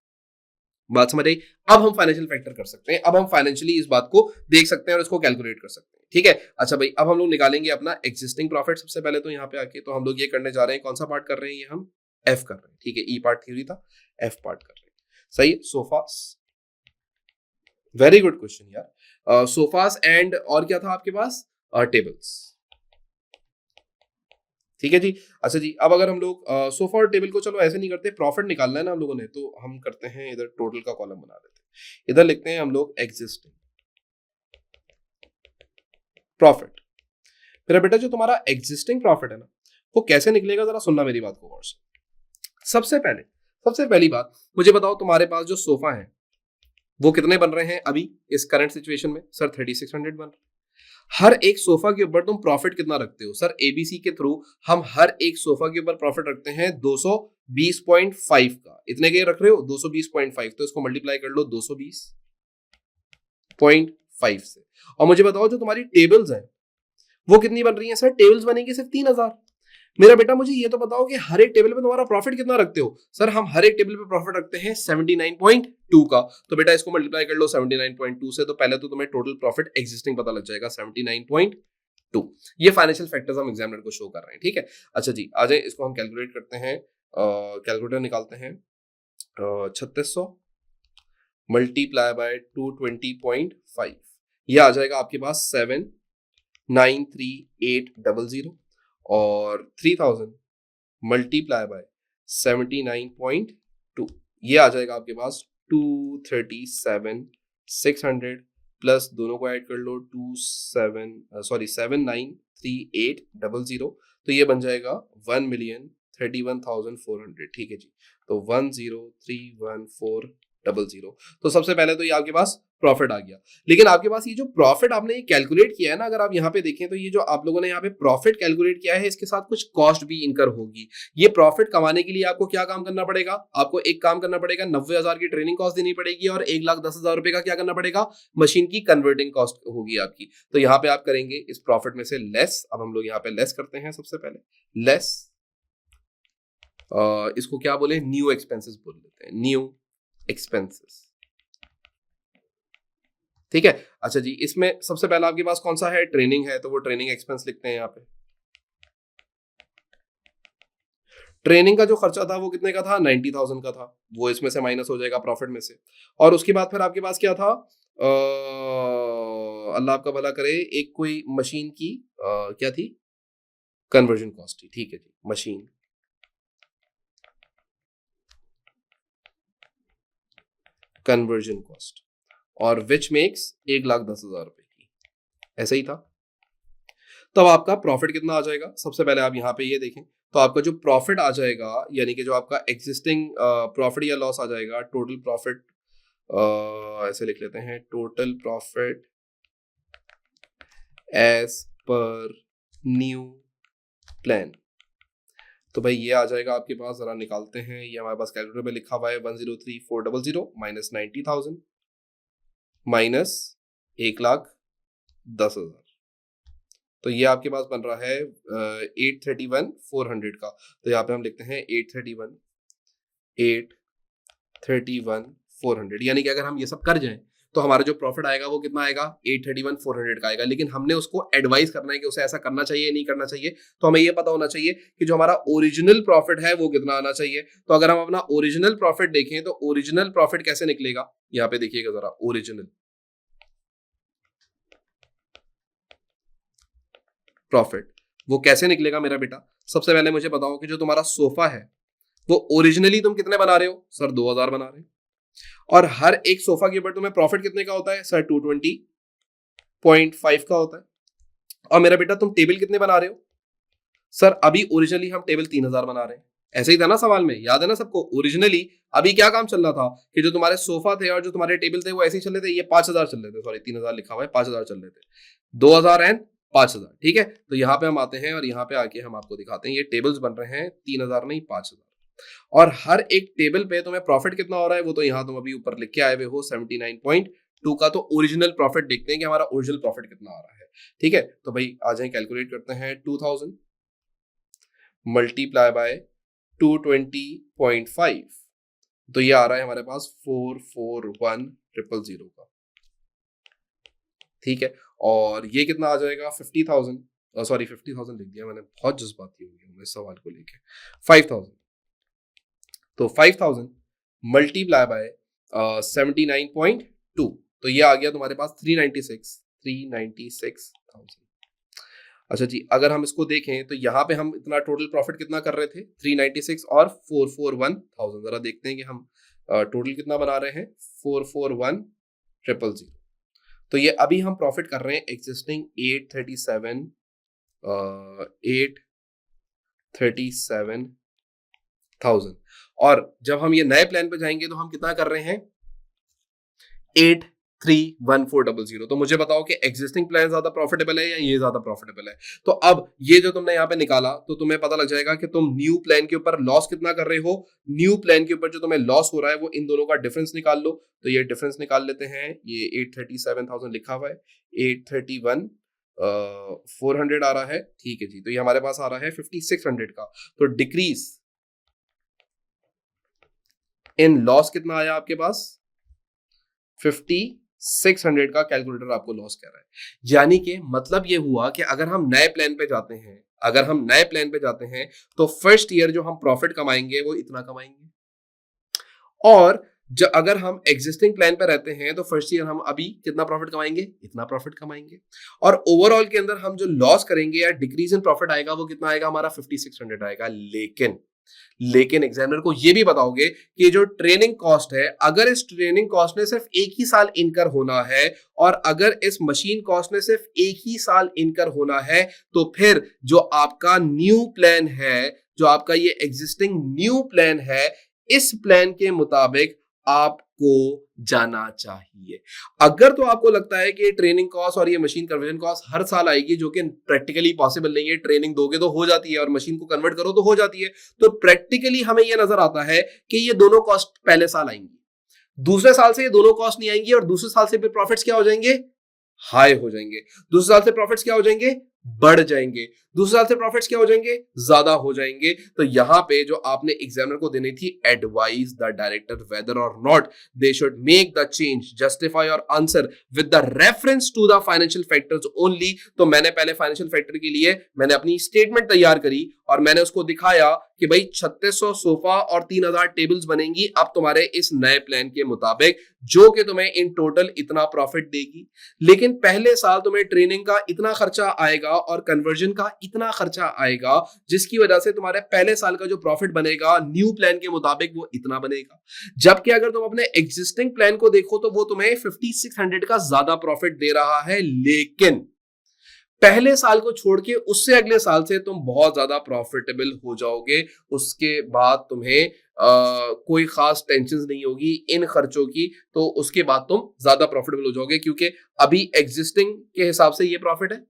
बात समझ आई? अब हम फाइनेंशियल फैक्टर कर सकते हैं, अब हम फाइनेंशियली इस बात को देख सकते हैं और इसको कैलकुलेट कर सकते हैं। ठीक है, अच्छा भाई, अब हम लोग निकालेंगे अपना एग्जिस्टिंग प्रॉफिट। सबसे पहले तो यहाँ पे आके तो हम लोग ये करने जा रहे हैं, कौन सा पार्ट कर रहे हैं? ये हम एफ कर रहे हैं। ठीक है, ई पार्ट थ्योरी था, एफ पार्ट कर रहे हैं। सही है, सोफास, वेरी गुड क्वेश्चन यार। सोफास एंड और क्या था आपके पास? टेबल्स। ठीक है जी। अच्छा जी, अब अगर हम लोग सोफा और टेबल को, चलो ऐसे नहीं करते, प्रॉफिट निकालना है ना हम लोगों ने, तो हम करते हैं इधर टोटल का कॉलम बना देते हैं। इधर लिखते हैं हम लोग एग्जिस्टिंग प्रॉफिट। मेरा बेटा जो तुम्हारा एग्जिस्टिंग प्रॉफिट है ना, वो कैसे निकलेगा, जरा सुनना मेरी बात को गौर से। सबसे पहली बात मुझे बताओ, तुम्हारे पास जो सोफा है वो कितने बन रहे हैं अभी इस करंट सिचुएशन में? सर 3600 बन रहे हैं। हर एक सोफा के ऊपर तुम प्रॉफिट कितना रखते हो? सर एबीसी के थ्रू हम हर एक सोफा के ऊपर प्रॉफिट रखते हैं 220.5 का। इतने के रख रहे हो? 220.5, तो इसको मल्टीप्लाई कर लो 220.5 से। और मुझे बताओ जो तुम्हारी टेबल्स हैं वो कितनी बन रही हैं? सर टेबल्स बनेंगी सिर्फ 3,000। मेरा बेटा मुझे ये तो बताओ कि हर एक टेबल पे तुम्हारा प्रॉफिट कितना रखते हो? सर हम हर एक टेबल पे प्रॉफिट रखते हैं 79.2 का। तो बेटा इसको मल्टीप्लाई कर लो 79.2 से, तो पहले तो तुम्हें टोटल प्रॉफिट एग्जिस्टिंग पता लग जाएगा 79.2। ये फाइनेंशियल फैक्टर्स हम एग्जामिनर को शो कर रहे हैं। ठीक है, अच्छा जी, आ जाए इसको हम कैलकुलेट करते हैं। कैलकुलेटर निकालते हैं। 3600 मल्टीप्लाई बाय 220.5, ये आ जाएगा आपके पास 793,800, और 3000 मल्टीप्लाई बाय 79.2, ये आ जाएगा आपके पास 237,600, प्लस दोनों को ऐड कर लो 793800, तो ये बन जाएगा 1,31,400। ठीक है जी, तो 1,03,1400। तो सबसे पहले तो ये आपके पास प्रॉफिट आ गया। लेकिन आपके पास ये जो प्रॉफिट आपने ये कैलकुलेट किया है ना, अगर आप यहाँ पे देखें तो ये जो आप लोगों ने यहाँ पे प्रॉफिट कैलकुलेट किया है, इसके साथ कुछ कॉस्ट भी इनकर होगी। ये प्रॉफिट कमाने के लिए आपको क्या काम करना पड़ेगा? आपको एक काम करना पड़ेगा, 90,000 की ट्रेनिंग कॉस्ट देनी पड़ेगी, और 1,10,000 रुपए का क्या करना पड़ेगा? मशीन की कन्वर्टिंग कॉस्ट होगी आपकी। तो यहाँ पे आप करेंगे इस प्रॉफिट में से लेस। अब हम लोग यहाँ पे लेस करते हैं। सबसे पहले लेस, इसको क्या बोले? न्यू एक्सपेंसेस बोल लेते हैं, न्यू एक्सपेंसेस। ठीक है, अच्छा जी, इसमें सबसे पहला आपके पास कौन सा है? ट्रेनिंग है, तो वो ट्रेनिंग एक्सपेंस लिखते हैं यहाँ पे। ट्रेनिंग का जो खर्चा था वो कितने का था? 90,000 का था, वो इसमें से माइनस हो जाएगा प्रॉफिट में से। और उसके बाद फिर आपके पास क्या था? अल्लाह आपका भला करे, एक कोई मशीन की क्या थी? कन्वर्जन कॉस्ट थी। ठीक है जी, मशीन कन्वर्जन कॉस्ट, और विच मेक्स 1,10,000 रुपए की, ऐसा ही था। तब आपका प्रॉफिट कितना आ जाएगा? सबसे पहले आप यहाँ पे ये देखें, तो आपका जो प्रॉफिट आ जाएगा, यानी कि जो आपका एग्जिस्टिंग प्रॉफिट या लॉस आ जाएगा, टोटल प्रॉफिट, ऐसे लिख लेते हैं, total profit as per new plan. तो भाई ये आ जाएगा आपके पास, जरा निकालते हैं, ये हमारे पास कैलकुलेटर में लिखा हुआ है, 1,03,400 माइनस 90,000 माइनस 1,10,000, तो ये आपके पास बन रहा है 831,400 का। तो यहाँ पे हम लिखते हैं 831,400, यानी कि अगर हम ये सब कर जाएं तो हमारा जो प्रॉफिट आएगा वो कितना आएगा? 831,400 का आएगा। लेकिन हमने उसको एडवाइस करना है कि उसे ऐसा करना चाहिए नहीं करना चाहिए, तो हमें ये पता होना चाहिए कि जो हमारा ओरिजिनल प्रॉफिट है वो कितना आना चाहिए। तो अगर हम अपना ओरिजिनल प्रॉफिट देखें तो ओरिजिनल प्रॉफिट कैसे निकलेगा? यहाँ पे देखिएगा जरा, ओरिजिनल प्रॉफिट वो कैसे निकलेगा मेरा बेटा? सबसे पहले मुझे बताओ कि जो तुम्हारा सोफा है वो ओरिजिनली तुम कितने बना रहे हो? सर 2,000 बना रहे हो। और हर एक सोफा के ऊपर तुम्हें प्रॉफिट कितने का होता है? सर 220.5 का होता है। और मेरा बेटा तुम टेबल कितने बना रहे हो? सर अभी ओरिजिनली हम टेबल 3,000 बना रहे हैं, ऐसे ही था ना सवाल में, याद है ना सबको? ओरिजिनली अभी क्या काम चल रहा था कि जो तुम्हारे सोफा थे और जो तुम्हारे टेबल थे वो ऐसे ही चल रहे थे, ये 5,000 चल रहे थे, सॉरी 3,000 लिखा हुआ है, 5,000 चल रहे थे, 2,000 एंड 5,000, ठीक है। तो यहाँ पे हम आते हैं और यहाँ पे आके हम आपको दिखाते हैं ये टेबल्स बन रहे हैं 3,000 नहीं 5,000, और हर एक टेबल पे तुम्हें प्रॉफिट कितना हो रहा है वो तो यहाँ तुम अभी ऊपर लिख के आए हुए हो 79.2 का। तो ओरिजिनल प्रॉफिट देखते हैं कि हमारा ओरिजिनल प्रॉफिट कितना आ रहा है, ठीक है। तो भाई आ जाए कैलकुलेट करते हैं, 2000 मल्टीप्लाई बाय 220.5, तो ये आ रहा है हमारे पास 441,000 का, ठीक है। और ये कितना आ जाएगा 50,000, सॉरी 50,000 लिख दिया मैंने, बहुत जज्बाती हो गया मैं सवाल को लेके, 5,000, तो 5,000 मल्टीप्लाई बाय 79.2, तो ये आ गया तुम्हारे पास 396,000। अच्छा जी, अगर हम इसको देखें तो यहाँ पे हम इतना टोटल प्रॉफिट कितना कर रहे थे, 396 और 441,000, जरा देखते हैं कि हम टोटल कितना बना रहे हैं, 441,000। तो ये अभी हम प्रॉफिट कर रहे हैं एग्जिस्टिंग 837,000, और जब हम ये नए प्लान पे जाएंगे तो हम कितना कर रहे हैं, 831,400। तो मुझे बताओ कि एग्जिस्टिंग प्लान ज्यादा प्रॉफिटेबल है या ये ज्यादा प्रॉफिटेबल है? तो अब ये जो तुमने यहाँ पे निकाला तो तुम्हें पता लग जाएगा कि तुम न्यू प्लान के ऊपर लॉस कितना कर रहे हो, न्यू प्लान के ऊपर जो तुम्हें लॉस हो रहा है वो इन दोनों का डिफरेंस निकाल लो। तो ये डिफरेंस निकाल लेते हैं, ये 837,000 लिखा हुआ है, 831,400 आ रहा है, ठीक है जी। तो ये हमारे पास आ रहा है 5,600 का। तो डिक्रीज इन लॉस कितना आया आपके पास, 5,600 का कैलकुलेटर आपको लॉस कह रहा है। यानी कि मतलब ये हुआ कि अगर हम नए प्लान पे जाते हैं, अगर हम नए प्लान पे जाते हैं तो फर्स्ट ईयर जो हम प्रॉफिट कमाएंगे वो इतना कमाएंगे, और अगर हम एग्जिस्टिंग प्लान पे रहते हैं तो फर्स्ट ईयर हम अभी कितना प्रॉफिट कमाएंगे, इतना प्रॉफिट कमाएंगे, और ओवरऑल के अंदर हम जो लॉस करेंगे या डिक्रीज इन प्रॉफिट आएगा वो कितना आएगा, हमारा 5,600 आएगा। लेकिन एग्जामिनर को ये भी बताओगे कि जो ट्रेनिंग कॉस्ट है, अगर इस ट्रेनिंग कॉस्ट ने सिर्फ एक ही साल इनकर होना है और अगर इस मशीन कॉस्ट ने सिर्फ एक ही साल इनकर होना है, तो फिर जो आपका न्यू प्लान है, जो आपका ये एग्जिस्टिंग न्यू प्लान है, इस प्लान के मुताबिक आपको जाना चाहिए। अगर तो आपको लगता है कि ट्रेनिंग कॉस्ट और ये मशीन कन्वर्जन कॉस्ट हर साल आएगी, जो कि प्रैक्टिकली पॉसिबल नहीं है, ट्रेनिंग दोगे तो हो जाती है और मशीन को कन्वर्ट करो तो हो जाती है, तो प्रैक्टिकली हमें ये नजर आता है कि ये दोनों कॉस्ट पहले साल आएंगी, दूसरे साल से ये दोनों कॉस्ट नहीं आएंगी, और दूसरे साल से फिर प्रॉफिट्स क्या हो जाएंगे, हाई हो जाएंगे। दूसरे साल से प्रॉफिट्स क्या हो जाएंगे, बढ़ जाएंगे। दूसरे साल से प्रॉफिट्स क्या हो जाएंगे, ज्यादा हो जाएंगे। तो यहां पे जो आपने एग्जामिनर को देनी थी, advise the director whether or not they should make the change, justify और answer with the reference to the financial factors only. तो मैंने पहले फाइनेंशियल फैक्टर के लिए मैंने अपनी स्टेटमेंट तैयार करी और मैंने उसको दिखाया कि भाई 3600 सोफा और 3,000 टेबल्स बनेंगी अब तुम्हारे इस नए प्लान के मुताबिक, जो कि तुम्हें इन टोटल इतना प्रॉफिट देगी। लेकिन पहले साल तुम्हें ट्रेनिंग का इतना खर्चा आएगा और कन्वर्जन का इतना खर्चा आएगा, जिसकी वजह से तुम्हारे पहले साल का जो प्रॉफिट बनेगा न्यू प्लान के मुताबिक वो इतना बनेगा। जबकि अगर तुम अपने एग्जिस्टिंग प्लान को देखो तो वो तुम्हें 5,600 का ज्यादा प्रॉफिट दे रहा है, लेकिन पहले साल को छोड़ के उससे अगले साल से तुम बहुत ज्यादा प्रॉफिटेबल हो जाओगे। उसके बाद तुम्हें कोई खास टेंशन नहीं होगी इन खर्चों की, तो उसके बाद तुम ज्यादा प्रॉफिटेबल हो जाओगे, क्योंकि अभी एग्जिस्टिंग के हिसाब से ये प्रॉफिट है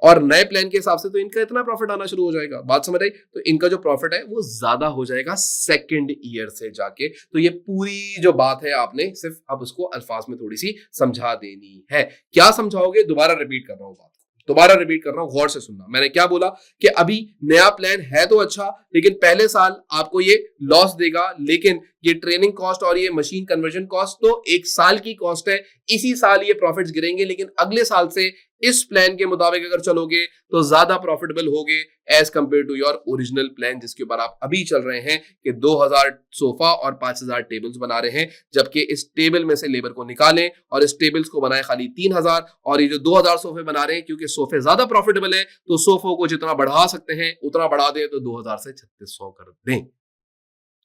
और नए प्लान के हिसाब से तो इनका इतना प्रॉफिट आना शुरू हो जाएगा। बात समझ आई? तो इनका जो प्रॉफिट है वो ज्यादा हो जाएगा सेकंड ईयर से जाके। तो ये पूरी जो बात है आपने सिर्फ अब उसको अल्फाज में थोड़ी सी समझा देनी है। क्या समझाओगे? दोबारा रिपीट कर रहा हूं बात, दोबारा रिपीट कर रहा हूं, गौर से सुनना। मैंने क्या बोला कि अभी नया प्लान है तो अच्छा, लेकिन पहले साल आपको ये लॉस देगा, लेकिन ये ट्रेनिंग कॉस्ट और ये मशीन कन्वर्जन कॉस्ट तो एक साल की कॉस्ट है, इसी साल ये प्रॉफिट्स गिरेंगे, लेकिन अगले साल से इस प्लान के मुताबिक अगर चलोगे तो ज्यादा प्रॉफिटेबल होगे as compare to your original plan, जिसके ऊपर आप अभी चल रहे हैं कि 2,000 सोफा और 5,000 टेबल्स बना रहे हैं, जबकि इस टेबल में से लेबर को निकालें और इस टेबल्स को बनाए खाली 3,000, और ये जो 2,000 सोफे बना रहे हैं क्योंकि सोफे ज्यादा प्रॉफिटेबल है तो सोफों को जितना बढ़ा सकते हैं उतना बढ़ा दें, तो 2,000 से 3,600 कर दें।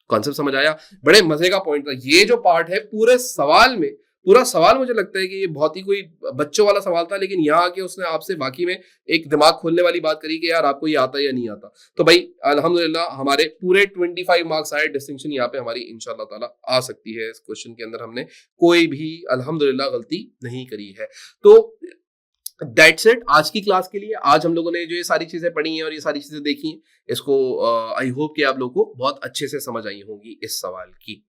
कॉन्सेप्ट समझ आया? बड़े मजे का पॉइंट था ये जो पार्ट है पूरे सवाल में, पूरा सवाल मुझे लगता है कि ये बहुत ही कोई बच्चों वाला सवाल था, लेकिन यहाँ आके उसने आपसे वाकई में एक दिमाग खोलने वाली बात करी कि यार आपको ये आता है या नहीं आता। तो भाई अल्हम्दुलिल्लाह हमारे पूरे 25 मार्क्स आए, डिस्टिंक्शन यहाँ पे हमारी इंशाल्लाह ताला आ सकती है। इस क्वेश्चन के अंदर हमने कोई भी अल्हम्दुलिल्लाह गलती नहीं करी है। तो दैट्स इट आज की क्लास के लिए। आज हम लोगों ने जो ये सारी चीजें पढ़ी हैं और ये सारी चीजें देखी हैं, इसको आई होप कि आप लोगों को बहुत अच्छे से समझ आई होंगी इस सवाल की।